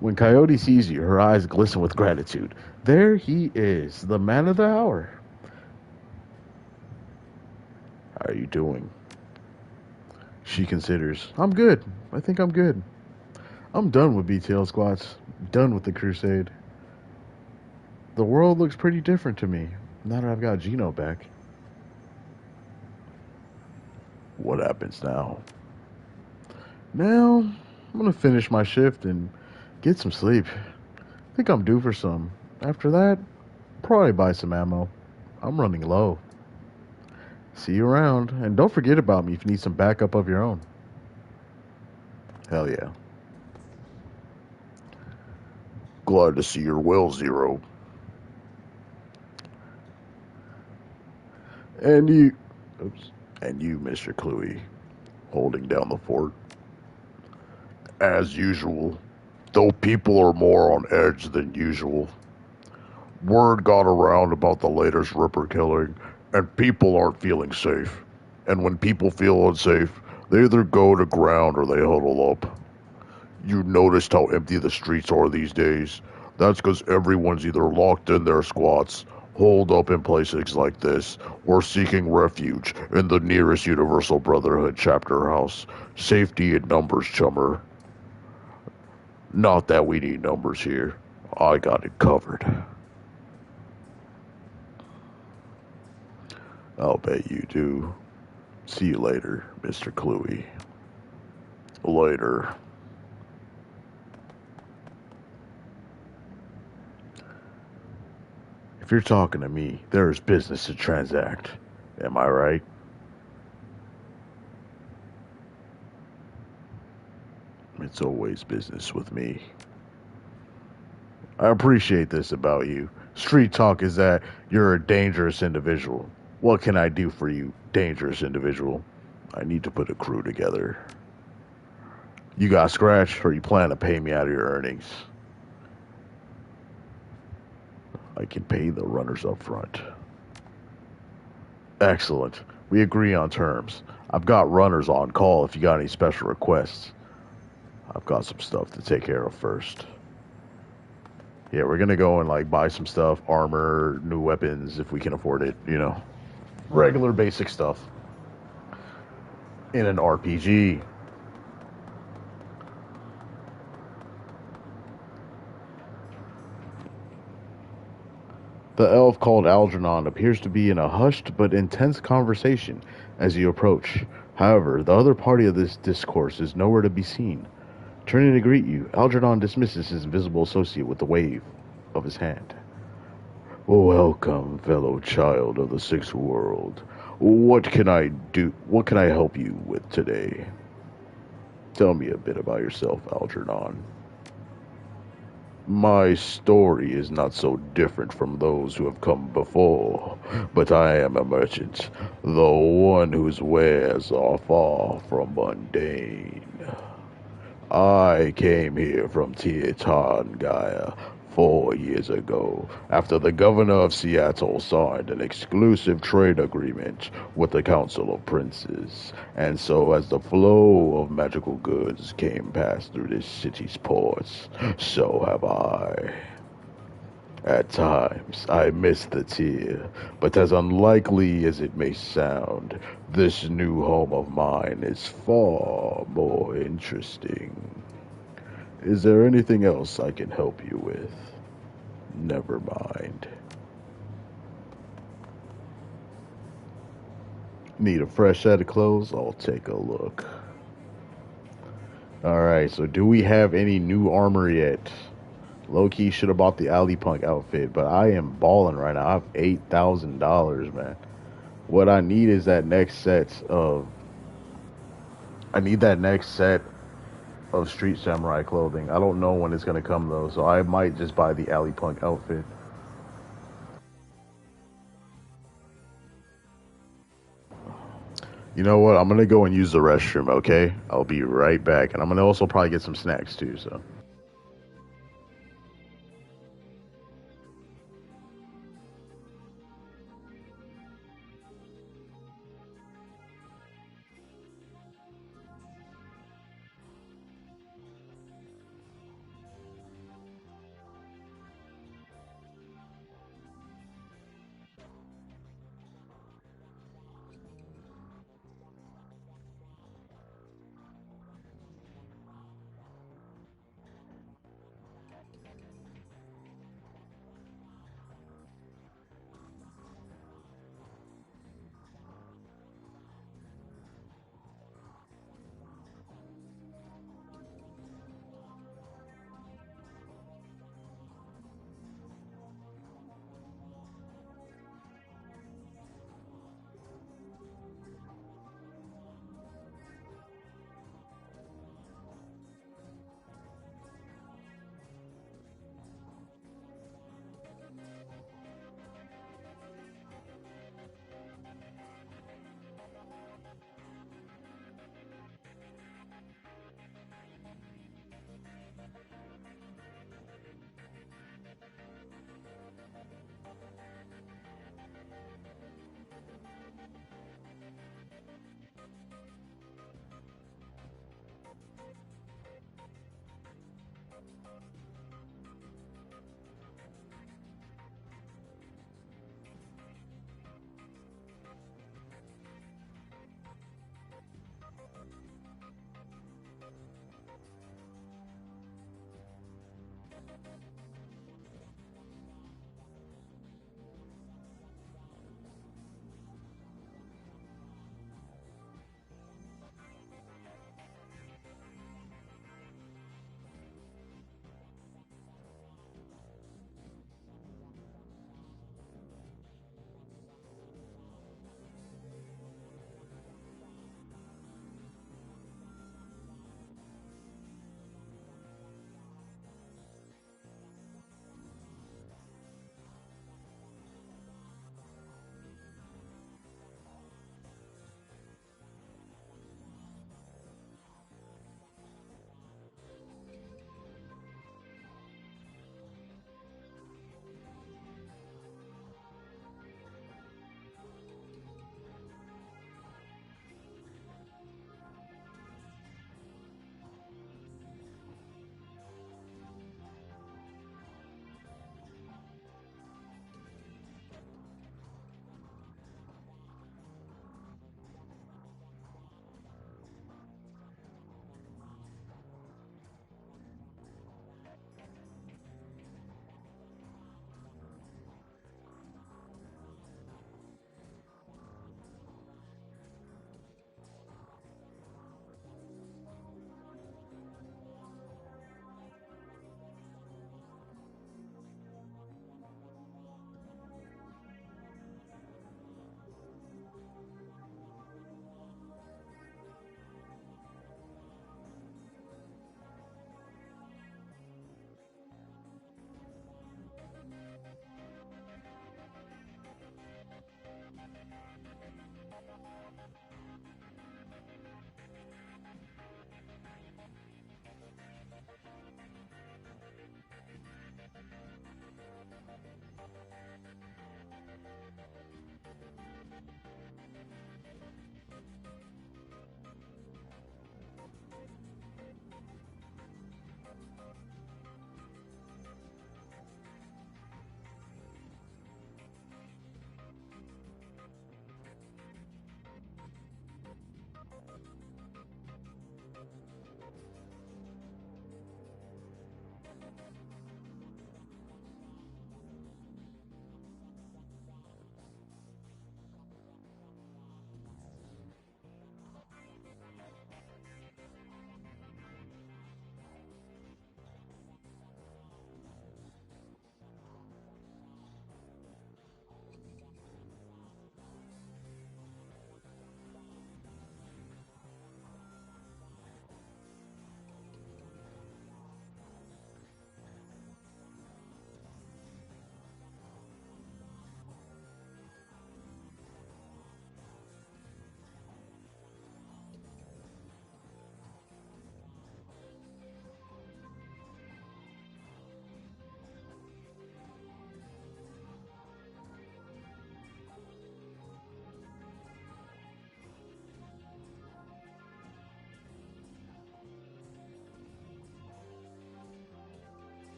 When Coyote sees you, her eyes glisten with gratitude. There he is, the man of the hour. How are you doing? She considers. I'm good. I think I'm good. I'm done with BTL squats. Done with the crusade. The world looks pretty different to me now that I've got Gino back. What happens now? Now, I'm gonna finish my shift and get some sleep. I think I'm due for some. After that, probably buy some ammo. I'm running low. See you around, and don't forget about me if you need some backup of your own. Hell yeah. Glad to see you're well, Zero. And you, Mr. Cluey, holding down the fort. As usual. though people are more on edge than usual. Word got around about the latest Ripper killing, and people aren't feeling safe. And when people feel unsafe, they either go to ground or they huddle up. You noticed how empty the streets are these days. That's because everyone's either locked in their squats, holed up in places like this, or seeking refuge in the nearest Universal Brotherhood chapter house. Safety in numbers, chummer. Not that we need numbers here. I got it covered. I'll bet you do. See you later, Mr. Cluey. Later. If you're talking to me, there is business to transact. Am I right? It's always business with me. I appreciate this about you. Street talk is that you're a dangerous individual. What can I do for you, dangerous individual? I need to put a crew together. You got scratch, or you plan to pay me out of your earnings? I can pay the runners up front. Excellent. We agree on terms. I've got runners on call if you got any special requests. I've got some stuff to take care of first. Yeah, we're gonna go and like buy some stuff, armor, new weapons if we can afford it, you know. Regular basic stuff. In an RPG. The elf called Algernon appears to be in a hushed but intense conversation as you approach. However, the other party of this discourse is nowhere to be seen. Turning to greet you, Algernon dismisses his invisible associate with a wave of his hand. Welcome, fellow child of the Sixth World. What can I do? What can I help you with today? Tell me a bit about yourself, Algernon. My story is not so different from those who have come before, but I am a merchant, the one whose wares are far from mundane. I came here from Gaia 4 years ago, after the governor of Seattle signed an exclusive trade agreement with the Council of Princes, and so as the flow of magical goods came past through this city's ports, so have I. At times, I miss the tier, but as unlikely as it may sound, this new home of mine is far more interesting. Is there anything else I can help you with? Never mind. Need a fresh set of clothes? I'll take a look. Alright, so do we have any new armor yet? Low-key should have bought the Alley Punk outfit, but I am balling right now. I have $8,000, man. What I need is that next set of... I need that next set of Street Samurai clothing. I don't know when it's going to come, though, so I might just buy the Alley Punk outfit. You know what? I'm going to go and use the restroom, okay? I'll be right back. And I'm going to also probably get some snacks, too, so...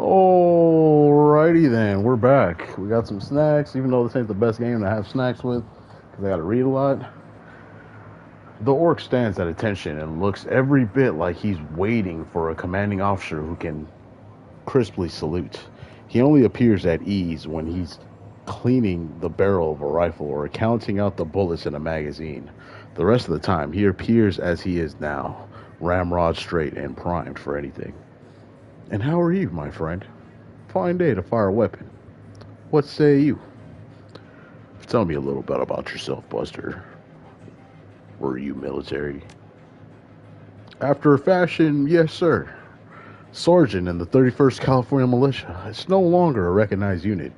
Alrighty then, we're back. We got some snacks, even though this ain't the best game to have snacks with, because I gotta read a lot. The orc stands at attention and looks every bit like he's waiting for a commanding officer who can crisply salute. He only appears at ease when he's cleaning the barrel of a rifle or counting out the bullets in a magazine. The rest of the time, he appears as he is now, ramrod straight and primed for anything. And how are you, my friend? Fine day to fire a weapon. What say you? Tell me a little bit about yourself, Buster. Were you military? After a fashion, yes, sir. Sergeant in the 31st California Militia. It's no longer a recognized unit.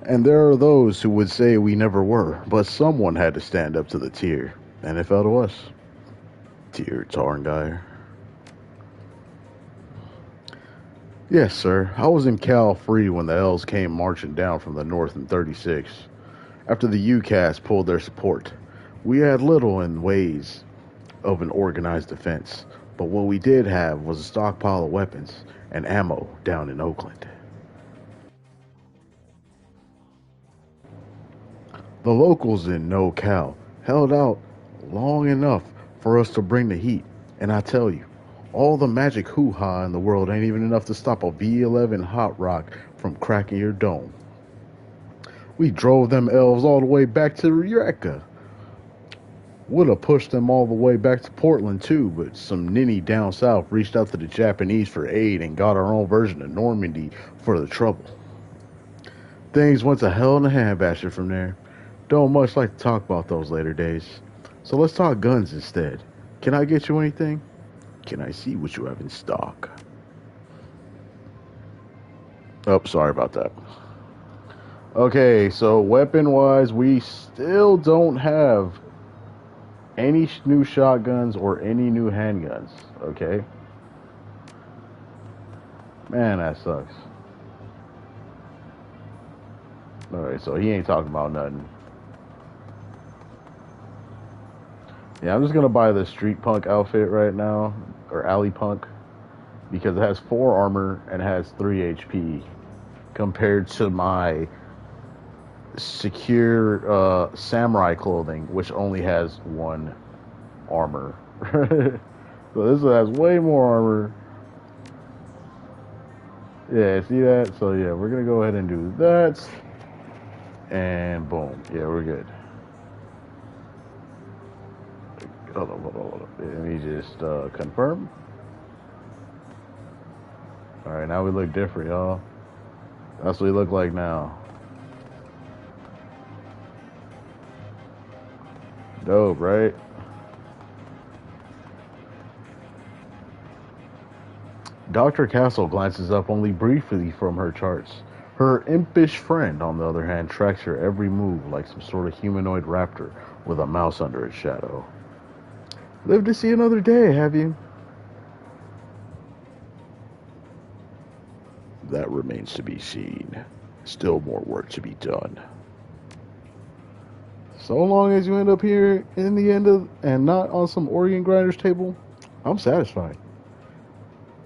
And there are those who would say we never were, but someone had to stand up to the tier, and it fell to us. Tier Tarngeyer? Yes, sir. I was in Cal Free when the L's came marching down from the north in 36. After the UCAS pulled their support, we had little in ways of an organized defense, but what we did have was a stockpile of weapons and ammo down in Oakland. The locals in NoCal held out long enough for us to bring the heat, and I tell you, all the magic hoo-ha in the world ain't even enough to stop a V11 Hot Rock from cracking your dome. We drove them elves all the way back to Eureka. Would have pushed them all the way back to Portland too, but some ninny down south reached out to the Japanese for aid and got our own version of Normandy for the trouble. Things went to hell in a handbasket from there. Don't much like to talk about those later days. So let's talk guns instead. Can I get you anything? Can I see what you have in stock? Oh, sorry about that. Okay, so weapon-wise, we still don't have any new shotguns or any new handguns, okay? Man, that sucks. Alright, so he ain't talking about nothing. Yeah, I'm just gonna buy the street punk outfit right now, or alley punk, because it has 4 armor and has 3 HP, compared to my secure samurai clothing, which only has 1 armor. So this has way more armor. Yeah, see that? So yeah, we're gonna go ahead and do that, and boom. Yeah, we're good. Hold on. Let me just confirm. Alright, now we look different, y'all. That's what we look like now. Dope, right? Dr. Castle glances up only briefly from her charts. Her impish friend, on the other hand, tracks her every move like some sort of humanoid raptor with a mouse under its shadow. Live to see another day, have you? That remains to be seen. Still more work to be done. So long as you end up here in the end of and not on some organ grinder's table, I'm satisfied.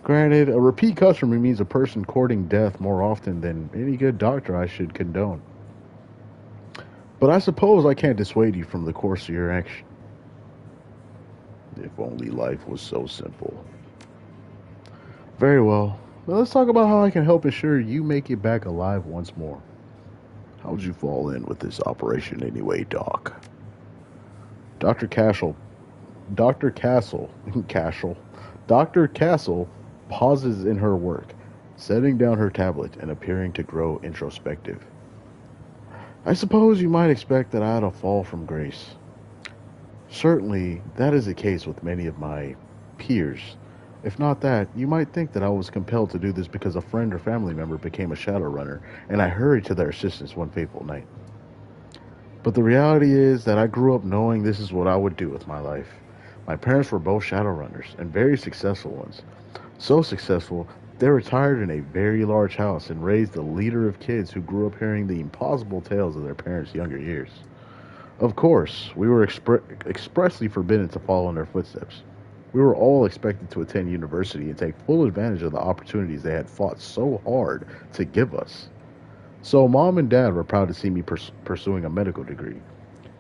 Granted, a repeat customer means a person courting death more often than any good doctor I should condone. But I suppose I can't dissuade you from the course of your action. If only life was so simple. Very well. Now let's talk about how I can help ensure you make it back alive once more. How'd you fall in with this operation anyway, Doc? Dr. Castle pauses in her work, setting down her tablet and appearing to grow introspective. I suppose you might expect that I had a fall from grace. Certainly, that is the case with many of my peers. If not that, you might think that I was compelled to do this because a friend or family member became a Shadowrunner, and I hurried to their assistance one fateful night. But the reality is that I grew up knowing this is what I would do with my life. My parents were both Shadowrunners, and very successful ones. So successful, they retired in a very large house and raised a leader of kids who grew up hearing the impossible tales of their parents' younger years. Of course, we were expressly forbidden to follow in their footsteps. We were all expected to attend university and take full advantage of the opportunities they had fought so hard to give us. So, mom and dad were proud to see me pursuing a medical degree,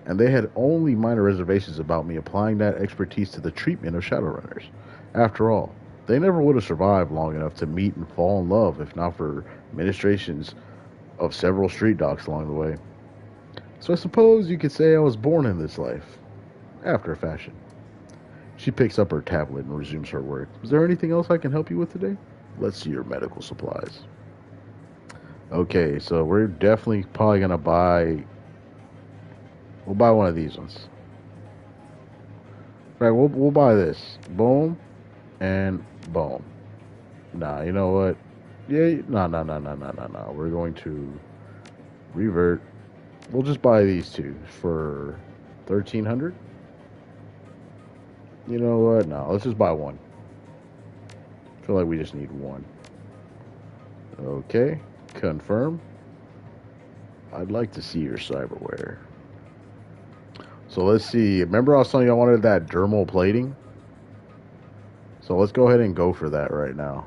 and they had only minor reservations about me applying that expertise to the treatment of Shadowrunners. After all, they never would have survived long enough to meet and fall in love if not for ministrations of several street dogs along the way. So I suppose you could say I was born in this life, after a fashion. She picks up her tablet and resumes her work. Is there anything else I can help you with today? Let's see your medical supplies. Okay, so we're definitely probably gonna buy. We'll buy one of these ones. Right, we'll buy this. Boom and boom. Nah, you know what? Yeah, no. We're going to revert. We'll just buy these two for 1,300. You know what? No, let's just buy one. I feel like we just need one. Okay, confirm. I'd like to see your cyberware. So let's see. Remember I was telling you I wanted that dermal plating? So let's go ahead and go for that right now.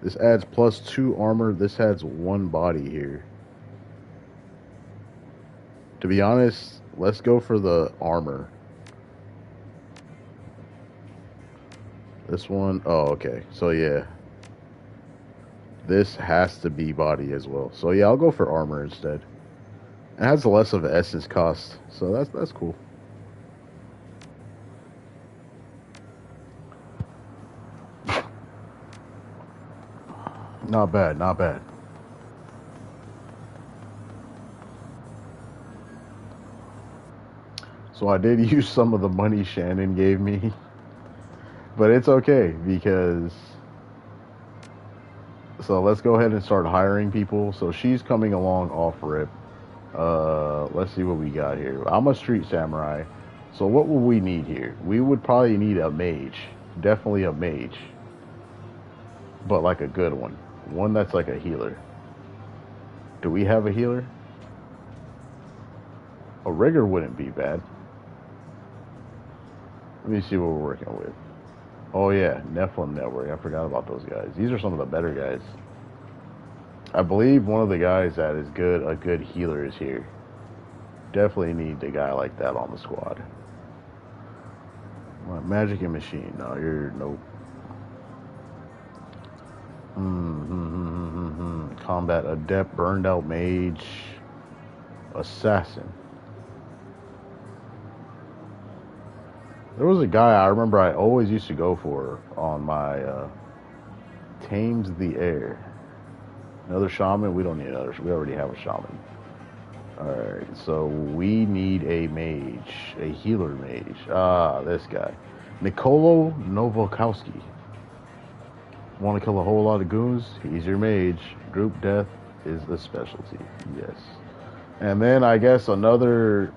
This adds +2 armor. This adds 1 body here. To be honest, let's go for the armor. This one, oh, okay. So yeah. This has to be body as well. So yeah, I'll go for armor instead. It has less of an essence cost, so that's cool. Not bad, not bad. So I did use some of the money Shannon gave me, but it's okay because. So let's go ahead and start hiring people. So she's coming along off rip. Let's see what we got here. I'm a street samurai. So what will we need here? We would probably need a mage. Definitely a mage. But like a good one. One that's like a healer. Do we have a healer? A rigger wouldn't be bad. Let me see what we're working with. Oh yeah, Nephilim Network. I forgot about those guys. These are some of the better guys. I believe one of the guys that is good, a good healer is here. Definitely need a guy like that on the squad. Magic and machine. No, you're nope. Combat adept, burned out mage, assassin. There was a guy I remember I always used to go for on my Tames the Air. Another shaman? We don't need another. We already have a shaman. Alright, so we need a mage. A healer mage. Ah, this guy. Nicolo Novokowski. Want to kill a whole lot of goons? He's your mage. Group death is the specialty. Yes. And then I guess another...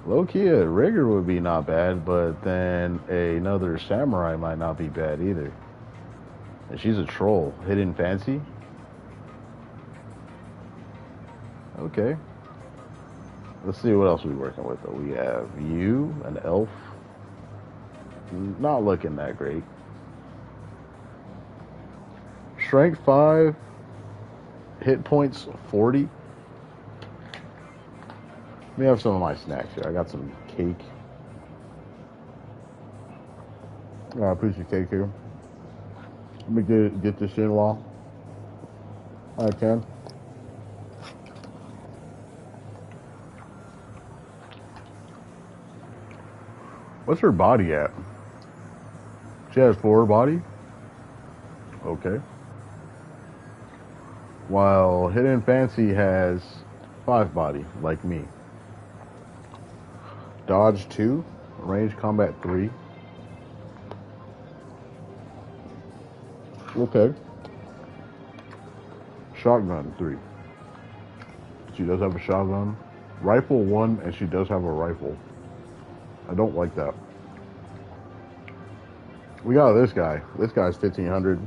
low-key, a rigger would be not bad, but then another samurai might not be bad either. And she's a troll. Hidden fancy? Okay. Let's see what else we're working with, though. We have you, an elf. Not looking that great. Strength 5. Hit points 40. Let me have some of my snacks here. I got some cake. A piece of cake here. Let me get this in while I can. What's her body at? She has 4 body? Okay. While Hidden Fancy has 5 body, like me. Dodge 2, range combat 3. Okay. Shotgun 3. She does have a shotgun. Rifle 1, and she does have a rifle. I don't like that. We got this guy. This guy's 1,500.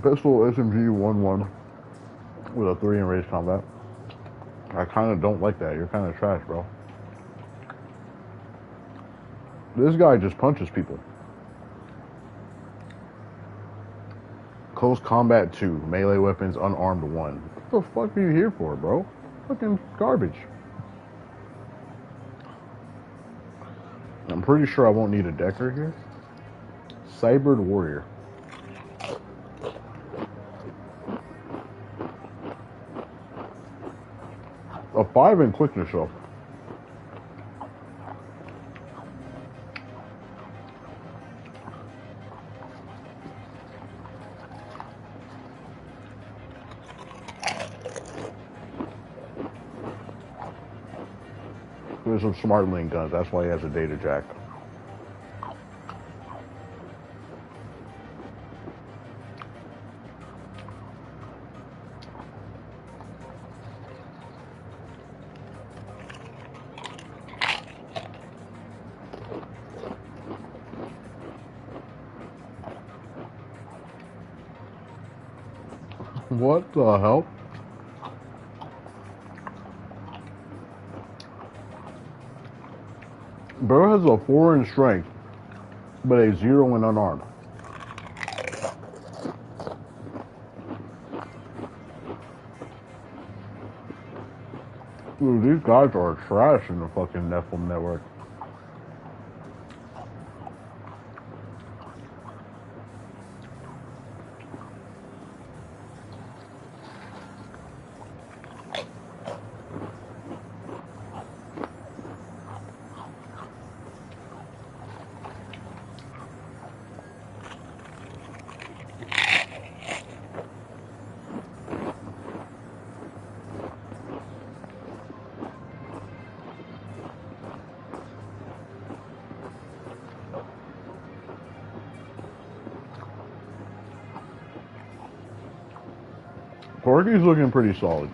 Pistol SMG 1-1. with a 3 in range combat. I kind of don't like that. You're kind of trash, bro. This guy just punches people. Close combat 2, melee weapons, unarmed 1. What the fuck are you here for, bro? Fucking garbage. I'm pretty sure I won't need a decker here. Cybered warrior. A 5 in quickness though. There's some smart link guns. That's why he has a data jack. What the hell? Bro has a 4 in strength, but a 0 in unarmed. Dude, these guys are trash in the fucking Nephilim network. Corky's looking pretty solid.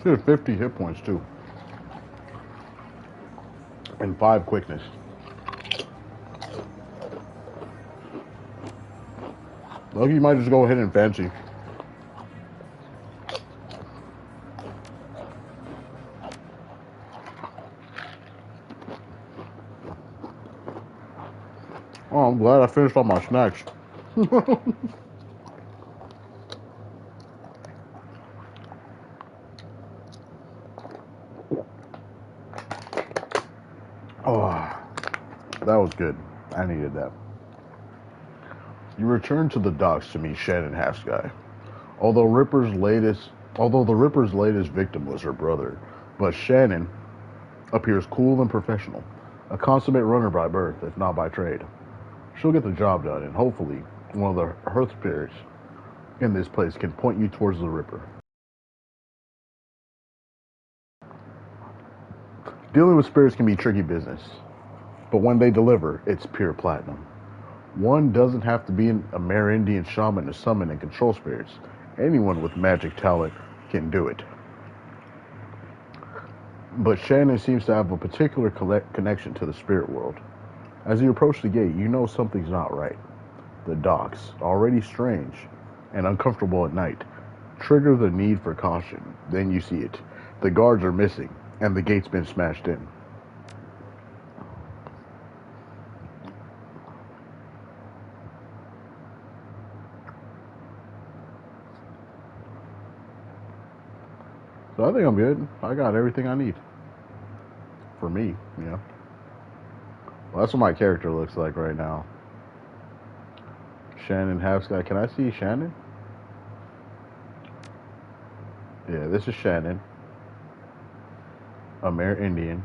She has 50 hit points too. And 5 quickness. Look, you might just go ahead and fancy. Oh, I'm glad I finished all my snacks. Oh, that was good. I needed that. You return to the docks to meet Shannon Halfsky. Although the Ripper's latest victim was her brother, but Shannon appears cool and professional, a consummate runner by birth, if not by trade. She'll get the job done, and hopefully, one of the hearth spirits in this place can point you towards the Ripper. Dealing with spirits can be tricky business, but when they deliver, it's pure platinum. One doesn't have to be an Amerindian shaman to summon and control spirits. Anyone with magic talent can do it. But Shannon seems to have a particular connection to the spirit world. As you approach the gate, you know something's not right. The docks, already strange and uncomfortable at night, trigger the need for caution. Then you see it. The guards are missing, and the gate's been smashed in. So I think I'm good. I got everything I need. For me, you know. Well, that's what my character looks like right now. Shannon Halfsky. Can I see Shannon? Yeah, this is Shannon. Amerindian.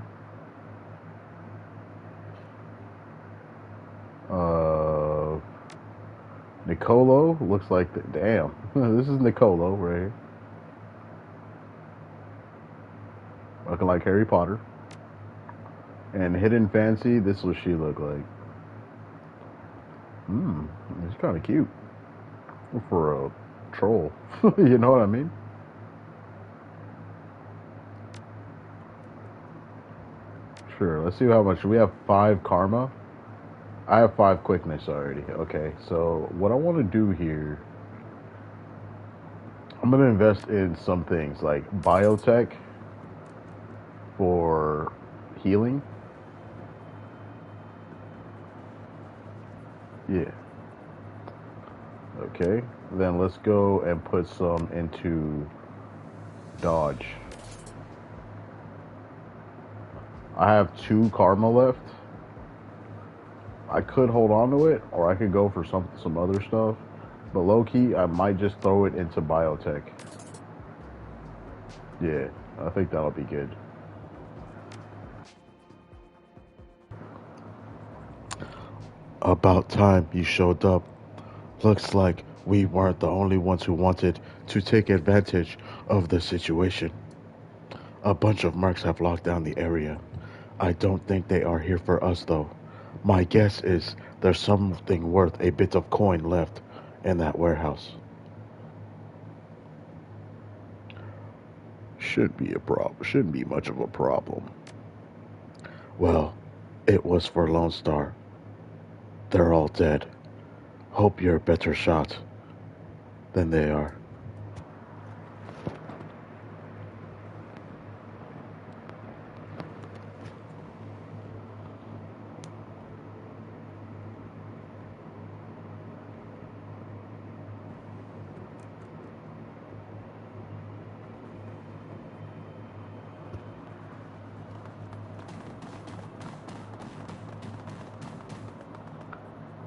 Nicolo looks like the damn. This is Nicolo right here, looking like Harry Potter. And Hidden Fancy, this is what she looked like. It's kind of cute for a troll. You know what I mean? Sure. Let's see how much we have. 5 karma. I have 5 quickness already. Okay. So what I want to do here, I'm gonna invest in some things like biotech for healing. Yeah. Okay. Then let's go and put some into dodge. I have 2 karma left. I could hold on to it, or I could go for some other stuff. But low key, I might just throw it into biotech. Yeah, I think that'll be good. About time you showed up. Looks like we weren't the only ones who wanted to take advantage of the situation. A bunch of mercs have locked down the area. I don't think they are here for us though. My guess is there's something worth a bit of coin left in that warehouse. Shouldn't be much of a problem. Well, it was for Lone Star. They're all dead. Hope you're a better shot than they are.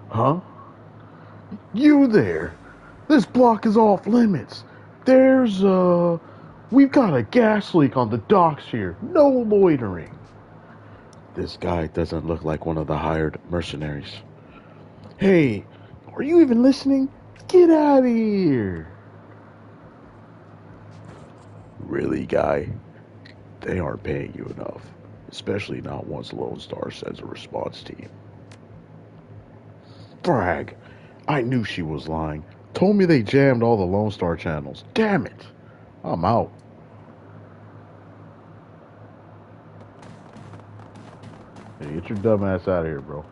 Huh? You there? This block is off limits. We've got a gas leak on the docks here. No loitering. This guy doesn't look like one of the hired mercenaries. Hey, are you even listening? Get out of here. Really, guy? They aren't paying you enough, especially not once Lone Star sends a response team. Brag. I knew she was lying. Told me they jammed all the Lone Star channels. Damn it. I'm out. Hey, get your dumb ass out of here, bro.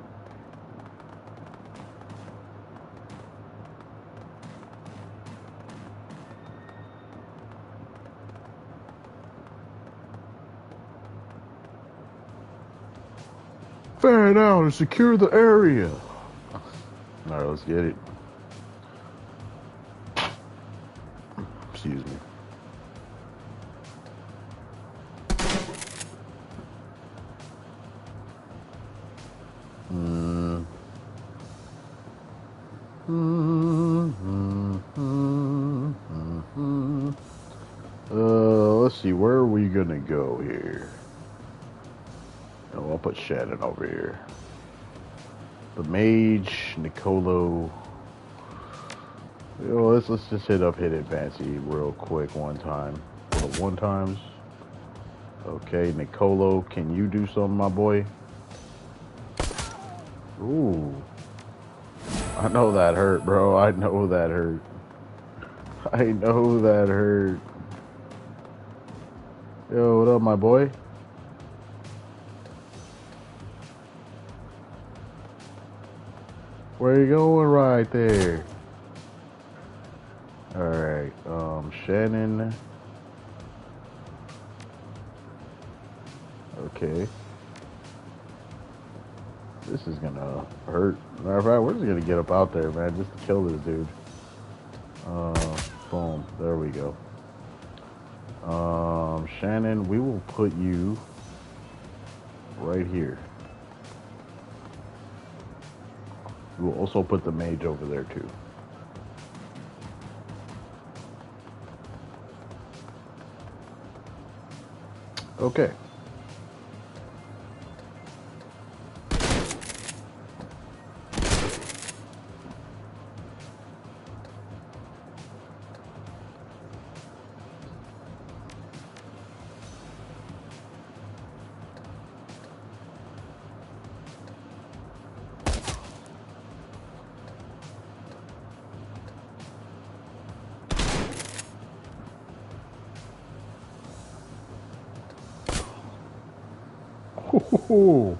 Fan out and secure the area. Alright, let's get it. Excuse me. Mm. Let's see, where are we gonna go here? Oh, I'll put Shannon over here. The mage, Nicolo. Let's just hit up Hidden Fancy real quick one time. For the one times. Okay, Nicolo, can you do something, my boy? Ooh. I know that hurt, bro. I know that hurt. I know that hurt. Yo, what up, my boy? Where you going right there? Alright, Shannon. Okay. This is gonna hurt. Matter of fact, we're just gonna get up out there, man, just to kill this dude. Boom. There we go. Shannon, we will put you right here. We will also put the mage over there too. Okay. Ooh.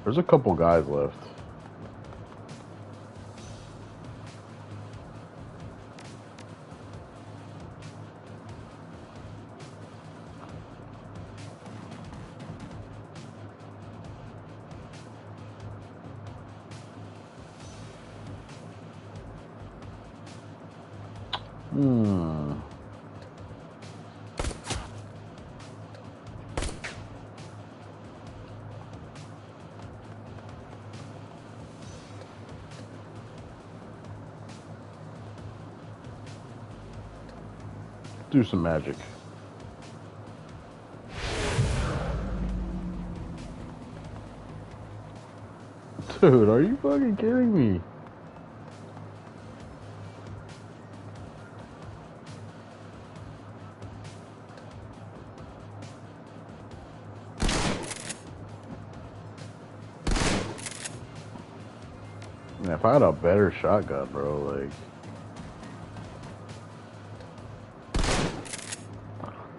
There's a couple guys left. Hmm. Do some magic. Dude, are you fucking kidding me? Man, if I had a better shotgun, bro, like...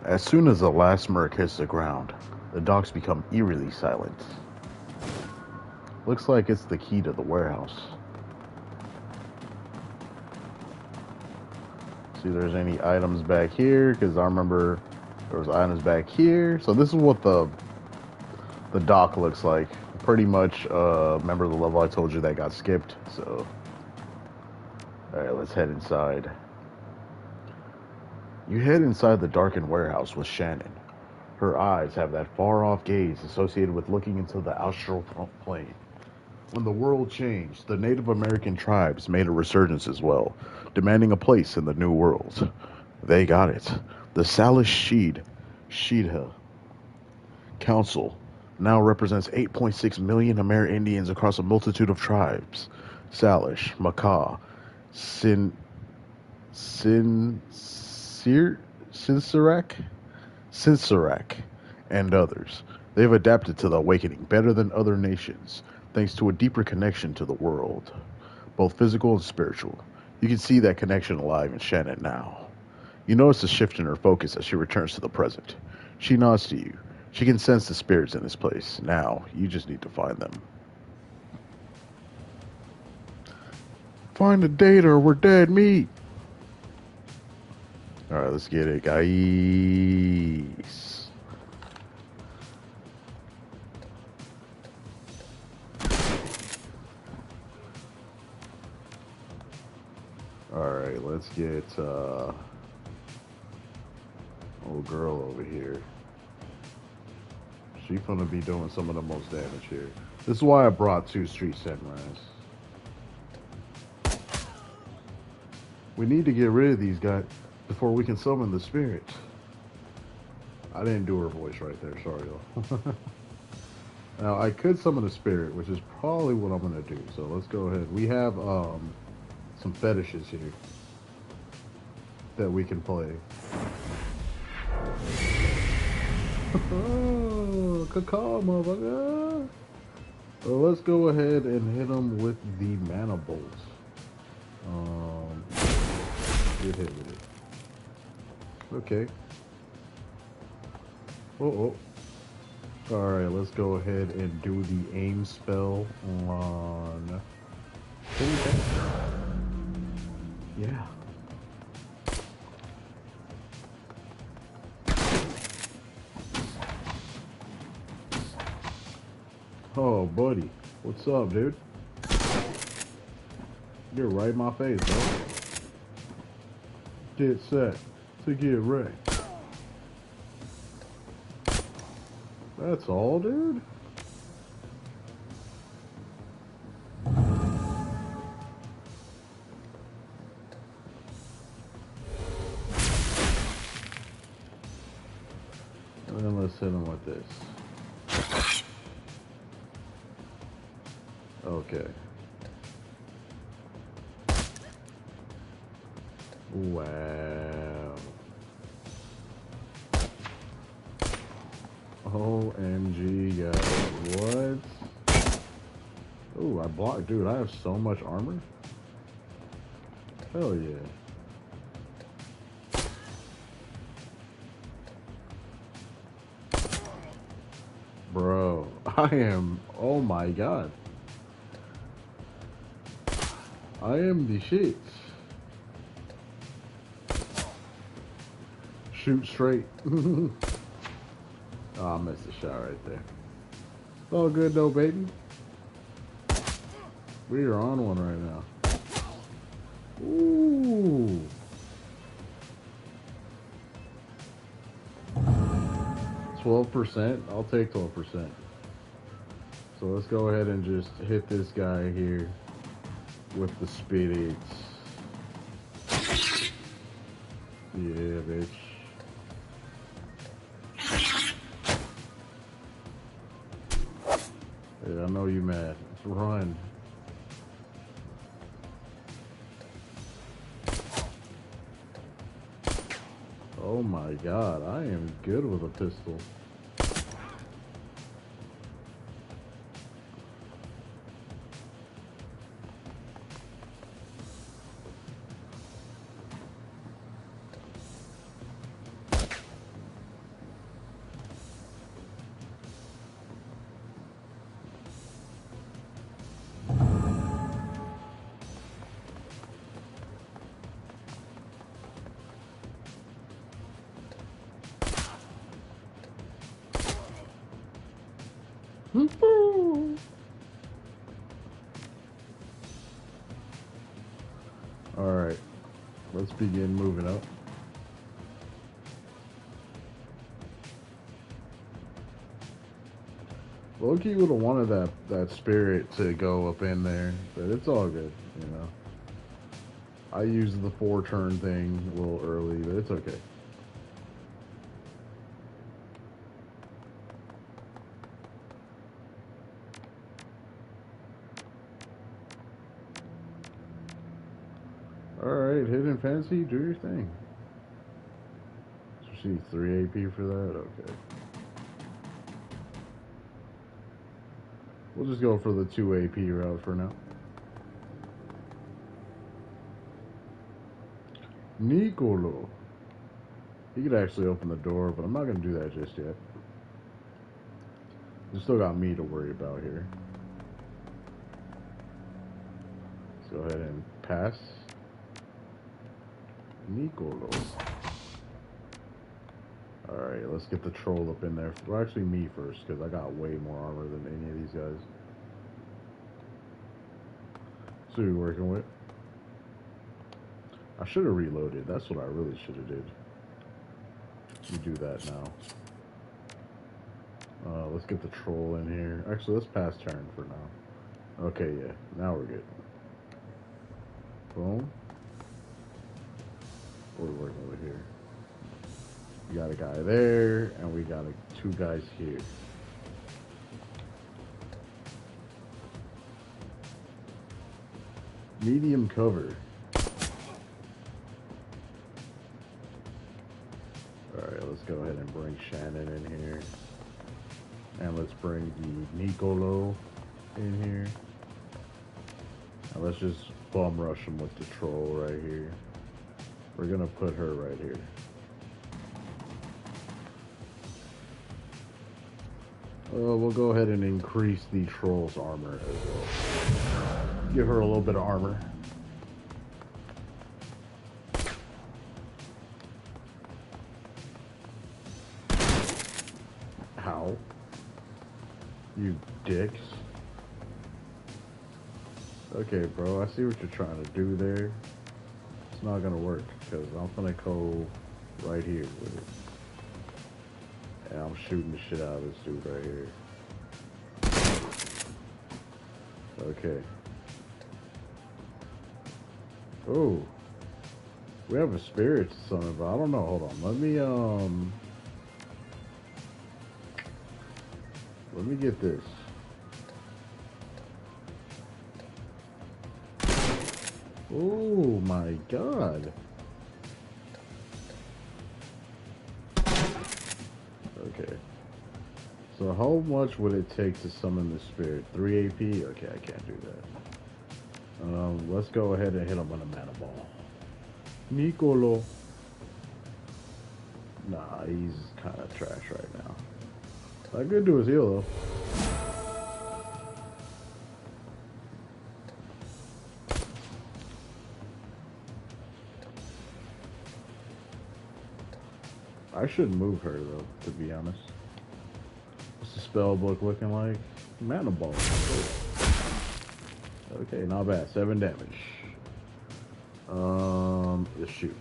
As soon as the last merc hits the ground, the docks become eerily silent. Looks like it's the key to the warehouse. See if there's any items back here, because I remember there was items back here. So this is what the dock looks like. Pretty much, remember the level I told you that got skipped, so... Alright, let's head inside. You head inside the darkened warehouse with Shannon. Her eyes have that far-off gaze associated with looking into the astral plane. When the world changed, the Native American tribes made a resurgence as well, demanding a place in the New World. They got it. The Salish Shidha Council now represents 8.6 million Amerindians across a multitude of tribes. Salish, Makah, Sinsarak, and others. They've adapted to the awakening better than other nations, thanks to a deeper connection to the world, both physical and spiritual. You can see that connection alive in Shannon now. You notice a shift in her focus as she returns to the present. She nods to you. She can sense the spirits in this place. Now, you just need to find them. Find the data or we're dead meat. Alright, let's get it, guys. Alright, let's get old girl over here. She's gonna be doing some of the most damage here. This is why I brought 2 street samurais. We need to get rid of these guys before we can summon the spirit. I didn't do her voice right there, sorry y'all. Now I could summon a spirit, which is probably what I'm gonna do. So let's go ahead. We have some fetishes here that we can play. Oh, caca, motherfucker. So let's go ahead and hit him with the mana bolt. Get hit with it. Okay. Oh. Alright, let's go ahead and do the aim spell on... Yeah. Oh, buddy. What's up, dude? You're right in my face, bro. Get set to get ready. That's all, dude? And then let's hit him with this. Okay. Wow. OMG, guys. What? Oh, I blocked. Dude, I have so much armor. Hell yeah. Bro, I am. Oh my god. I am the shit. Shoot straight. Oh, I missed the shot right there. It's all good though, baby. We are on one right now. Ooh. 12%? I'll take 12%. So let's go ahead and just hit this guy here with the spirits. Yeah, bitch. Yeah, I know you mad. Let's run. Oh my god, I am good with a pistol. Alright, let's begin moving up. Loki would have wanted that spirit to go up in there, but it's all good, you know. I used the 4-turn thing a little early, but it's okay. Alright, Hidden Fantasy, do your thing. She 3 AP for that? Okay. We'll just go for the 2 AP route for now. Nicolo. He could actually open the door, but I'm not going to do that just yet. You still got me to worry about here. Let's go ahead and pass. Nicolo. Alright, let's get the troll up in there. Well, actually me first, because I got way more armor than any of these guys. So you're working with? I should have reloaded. That's what I really should have did. You do that now. Let's get the troll in here. Actually, let's pass turn for now. Okay, yeah. Now we're good. Boom. What are we working with here? We got a guy there, and we got 2 guys here. Medium cover. Alright, let's go ahead and bring Shannon in here. And let's bring the Nicolo in here. And let's just bum rush him with the troll right here. We're gonna put her right here. We'll go ahead and increase the troll's armor as well. Give her a little bit of armor. How? You dicks. Okay, bro, I see what you're trying to do there. It's not gonna work, because I'm gonna go right here with it. And I'm shooting the shit out of this dude right here. Okay. Oh. We have a spirit summon, but I don't know. Hold on. Let me get this. Oh my god. Okay. So how much would it take to summon the spirit? 3 AP? Okay, I can't do that. Let's go ahead and hit him on a mana ball. Nicolo. Nah, he's kind of trash right now. I could do his heal though. I shouldn't move her though, to be honest. What's the spell book looking like? Mana ball. Okay, not bad. 7 damage. Let's shoot.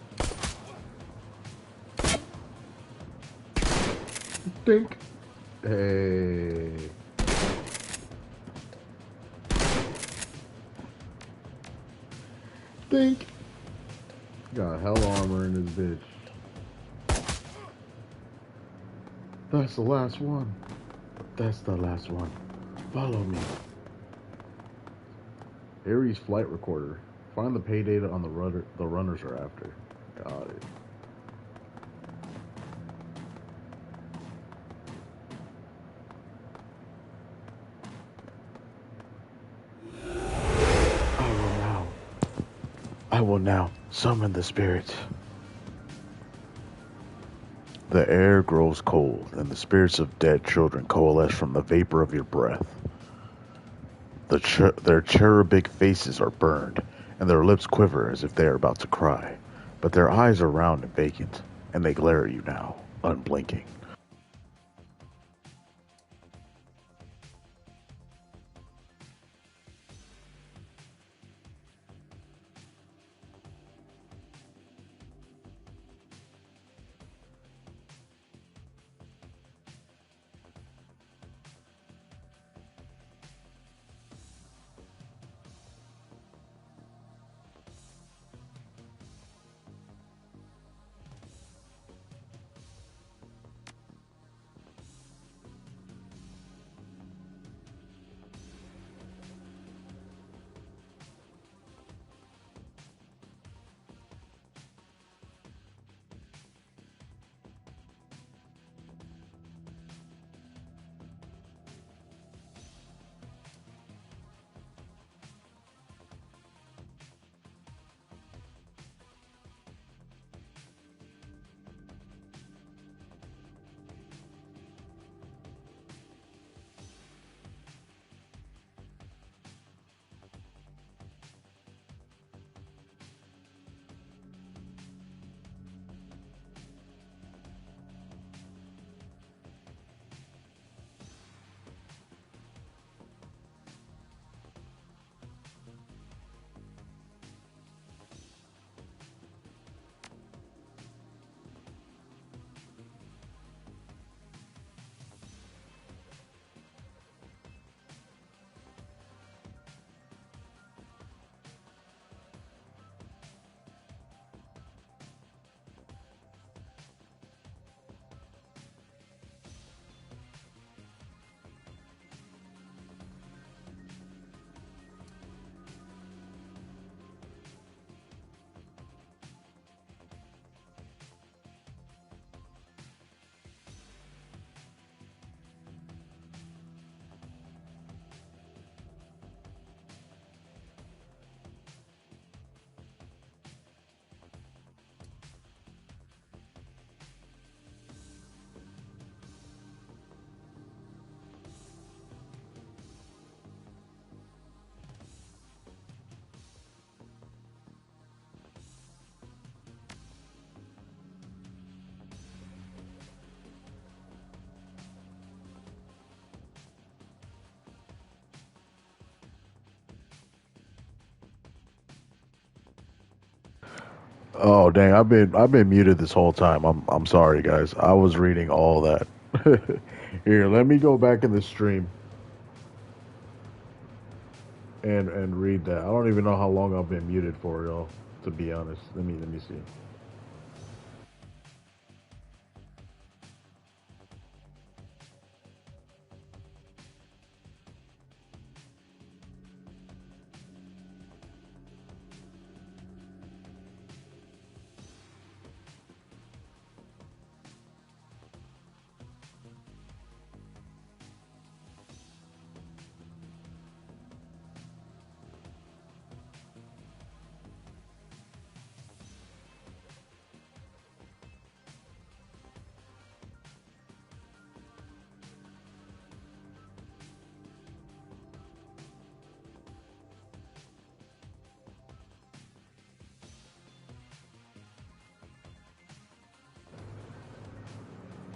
Dink. Hey. Dink. Got hell armor in this bitch. That's the last one. That's the last one. Follow me. Ares flight recorder. Find the pay data on the runners are after. Got it. I will now summon the spirits. The air grows cold, and the spirits of dead children coalesce from the vapor of your breath. Their cherubic faces are burned, and their lips quiver as if they are about to cry. But their eyes are round and vacant, and they glare at you now, unblinking. Oh dang, I've been muted this whole time. I'm sorry guys. I was reading all that. Here, let me go back in the stream and read that. I don't even know how long I've been muted for, y'all, to be honest. Let me see.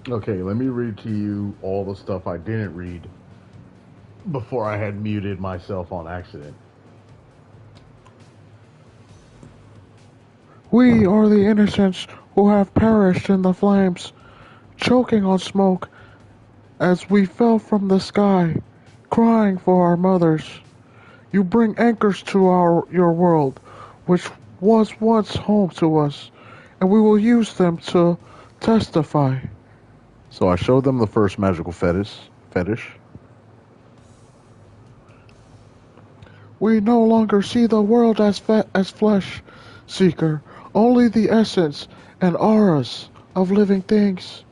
Okay, let me read to you all the stuff I didn't read before I had muted myself on accident. We are the innocents who have perished in the flames, choking on smoke as we fell from the sky, crying for our mothers. You bring anchors to your world, which was once home to us, and we will use them to testify. So I showed them the first magical fetish. We no longer see the world as flesh, seeker, only the essence and auras of living things.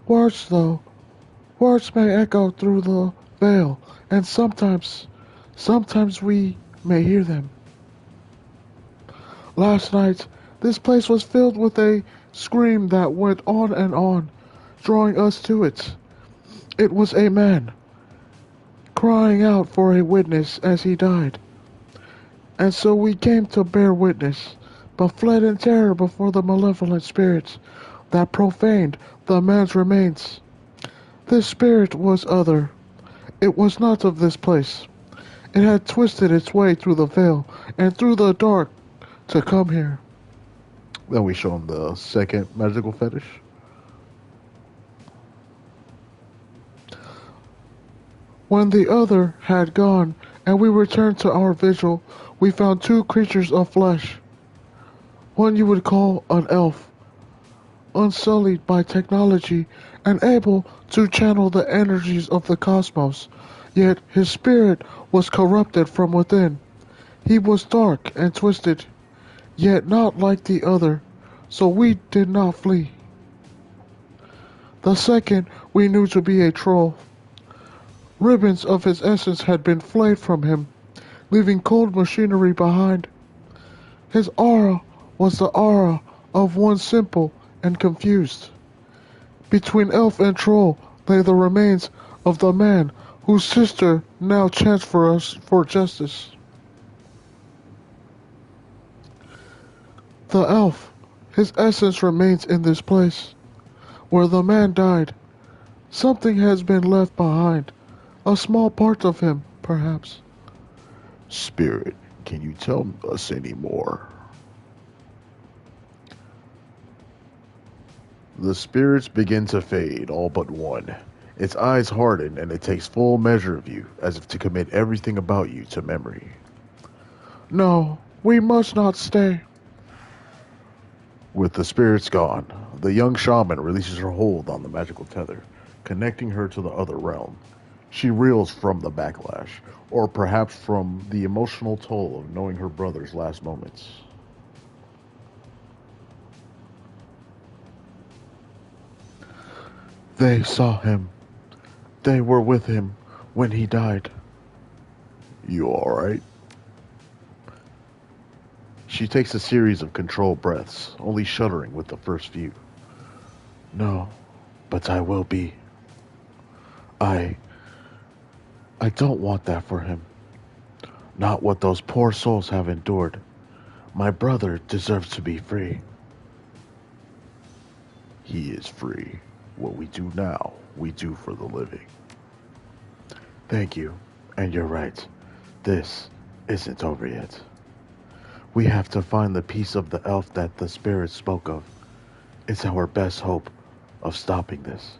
Words, though, words may echo through the veil, and sometimes we may hear them. Last night, this place was filled with a scream that went on, drawing us to it. It was a man, crying out for a witness as he died. And so we came to bear witness, but fled in terror before the malevolent spirits that profaned the man's remains. This spirit was other. It was not of this place. It had twisted its way through the veil and through the dark to come here. Then we show them the second magical fetish. When the other had gone, and we returned to our vigil, we found two creatures of flesh. One you would call an elf, unsullied by technology and able to channel the energies of the cosmos, yet his spirit was corrupted from within. He was dark and twisted, yet not like the other, so we did not flee. The second we knew to be a troll. Ribbons of his essence had been flayed from him, leaving cold machinery behind. His aura was the aura of one simple and confused. Between elf and troll lay the remains of the man whose sister now chants for us for justice. The elf, his essence remains in this place, where the man died. Something has been left behind, a small part of him, perhaps. Spirit, can you tell us any more? The spirits begin to fade, all but one. Its eyes harden, and it takes full measure of you, as if to commit everything about you to memory. No, we must not stay. With the spirits gone, the young shaman releases her hold on the magical tether, connecting her to the other realm. She reels from the backlash, or perhaps from the emotional toll of knowing her brother's last moments. They saw him. They were with him when he died. You alright? She takes a series of controlled breaths, only shuddering with the first few. No, but I will be. I don't want that for him. Not what those poor souls have endured. My brother deserves to be free. He is free. What we do now, we do for the living. Thank you, and you're right. This isn't over yet. We have to find the piece of the elf that the spirit spoke of. It's our best hope of stopping this.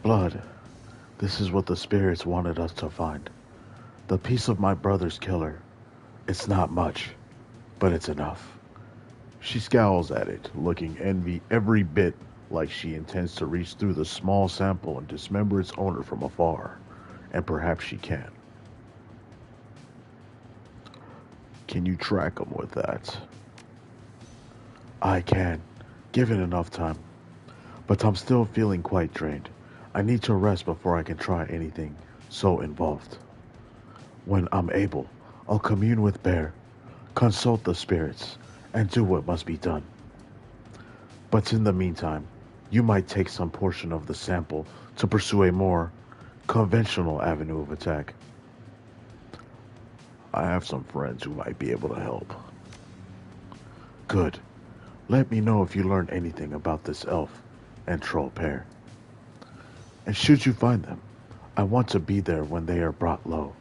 Blood. This is what the spirits wanted us to find. The piece of my brother's killer. It's not much, but it's enough. She scowls at it, looking envy every bit like she intends to reach through the small sample and dismember its owner from afar. And perhaps she can. Can you track him with that? I can, given enough time. But I'm still feeling quite drained. I need to rest before I can try anything so involved. When I'm able, I'll commune with Bear, consult the spirits, and do what must be done. But in the meantime, you might take some portion of the sample to pursue a more conventional avenue of attack. I have some friends who might be able to help. Good. Let me know if you learn anything about this elf and troll pair. And should you find them, I want to be there when they are brought low.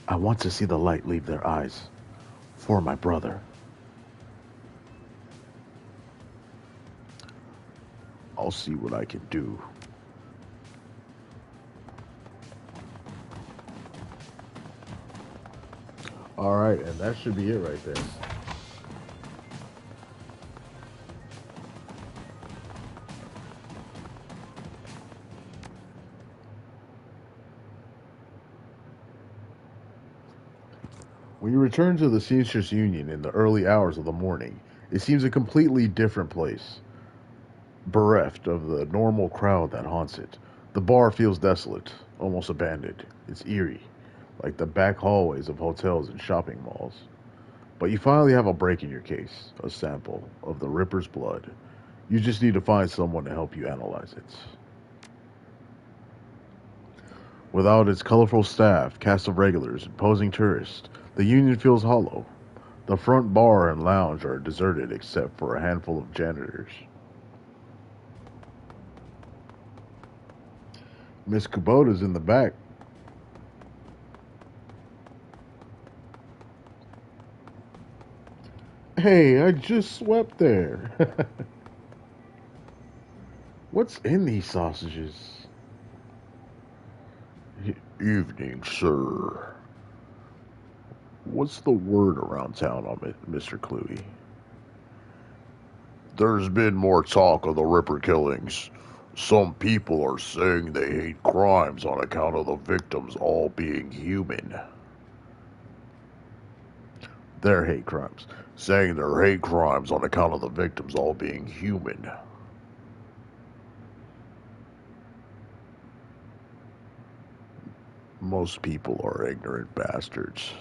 I want to see the light leave their eyes. For my brother. I'll see what I can do. All right, and that should be it right there. When you return to the Seamstress Union in the early hours of the morning, it seems a completely different place, bereft of the normal crowd that haunts it. The bar feels desolate, almost abandoned. It's eerie, like the back hallways of hotels and shopping malls. But you finally have a break in your case, a sample of the Ripper's blood. You just need to find someone to help you analyze it. Without its colorful staff, cast of regulars, and posing tourists, the Union feels hollow. The front bar and lounge are deserted except for a handful of janitors. Miss Kubota's in the back. Hey, I just swept there. What's in these sausages? Evening, sir. What's the word around town on it, Mr. Cluey? There's been more talk of the Ripper killings. Some people are saying they hate crimes on account of the victims all being human. Their hate crimes. Saying they're hate crimes on account of the victims all being human. Most people are ignorant bastards.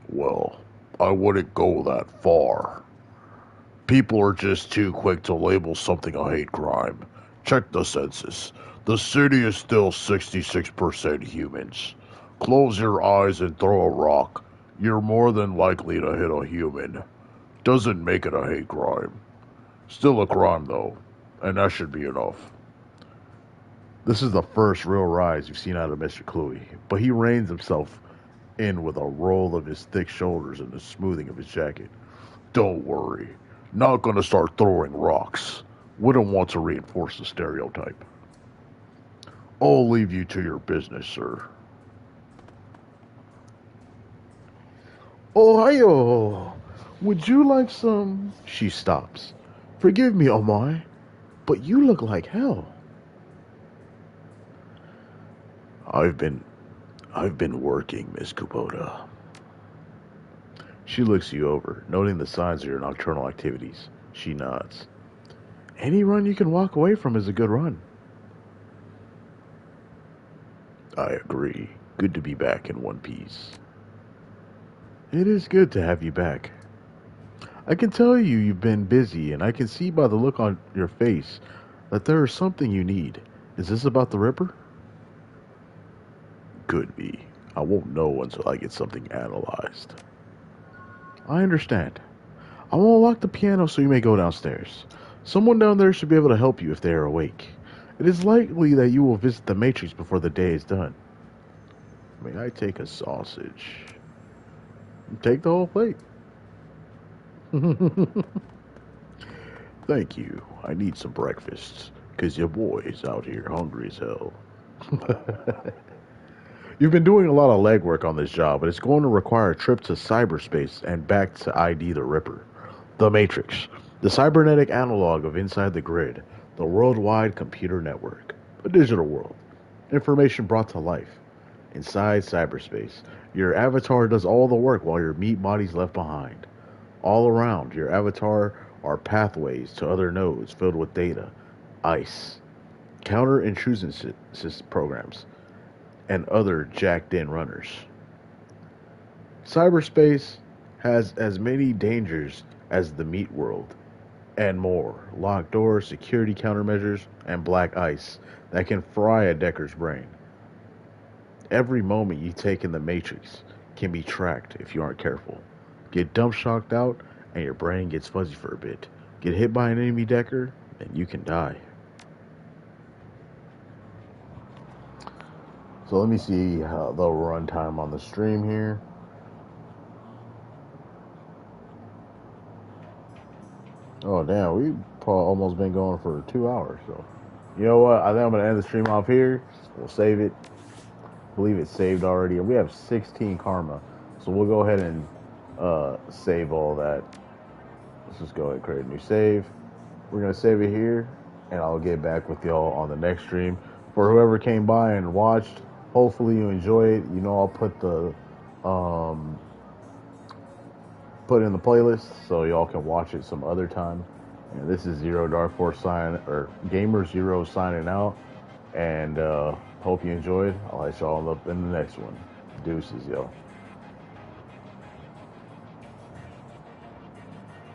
Well, I wouldn't go that far. People are just too quick to label something a hate crime. Check the census. The city is still 66% humans. Close your eyes and throw a rock. You're more than likely to hit a human. Doesn't make it a hate crime. Still a crime, though, and that should be enough. This is the first real rise you've seen out of Mr. Cluey, but he reins himself in with a roll of his thick shoulders and the smoothing of his jacket. Don't worry. Not gonna start throwing rocks. Wouldn't want to reinforce the stereotype. I'll leave you to your business, sir. Ohio! Would you like some? She stops. Forgive me, Omai, but you look like hell. I've been working, Miss Kubota. She looks you over, noting the signs of your nocturnal activities. She nods. Any run you can walk away from is a good run. I agree. Good to be back in one piece. It is good to have you back. I can tell you've been busy, and I can see by the look on your face that there is something you need. Is this about the Ripper? Could be. I won't know until I get something analyzed. I understand. I will lock the piano so you may go downstairs. Someone down there should be able to help you if they are awake. It is likely that you will visit the Matrix before the day is done. May I take a sausage? Take the whole plate. Thank you. I need some breakfast, 'cause your boy is out here hungry as hell. You've been doing a lot of legwork on this job, but it's going to require a trip to cyberspace and back to ID the Ripper. The Matrix, the cybernetic analog of Inside the Grid, the worldwide computer network, a digital world. Information brought to life. Inside cyberspace, your avatar does all the work while your meat body's left behind. All around your avatar are pathways to other nodes filled with data, ICE, counter intrusion programs, and other jacked in runners. Cyberspace has as many dangers as the meat world. and more. Locked doors, security countermeasures, and black ice that can fry a Decker's brain. Every moment you take in the Matrix can be tracked if you aren't careful. Get dump shocked out, and your brain gets fuzzy for a bit. Get hit by an enemy Decker, and you can die. So let me see how the runtime on the stream here. Oh damn, we probably almost been going for 2 hours. So you know what? I think I'm gonna end the stream off here. We'll save it. I believe it's saved already. We have 16 karma, so we'll go ahead and save all that. Let's just go ahead and create a new save. We're gonna save it here, and I'll get back with y'all on the next stream. For whoever came by and watched, hopefully you enjoy it. You know, I'll put the put in the playlist so y'all can watch it some other time. And this is Zero Dark Force GamerZero signing out, and hope you enjoyed. I'll let y'all up in the next one. Deuces, yo.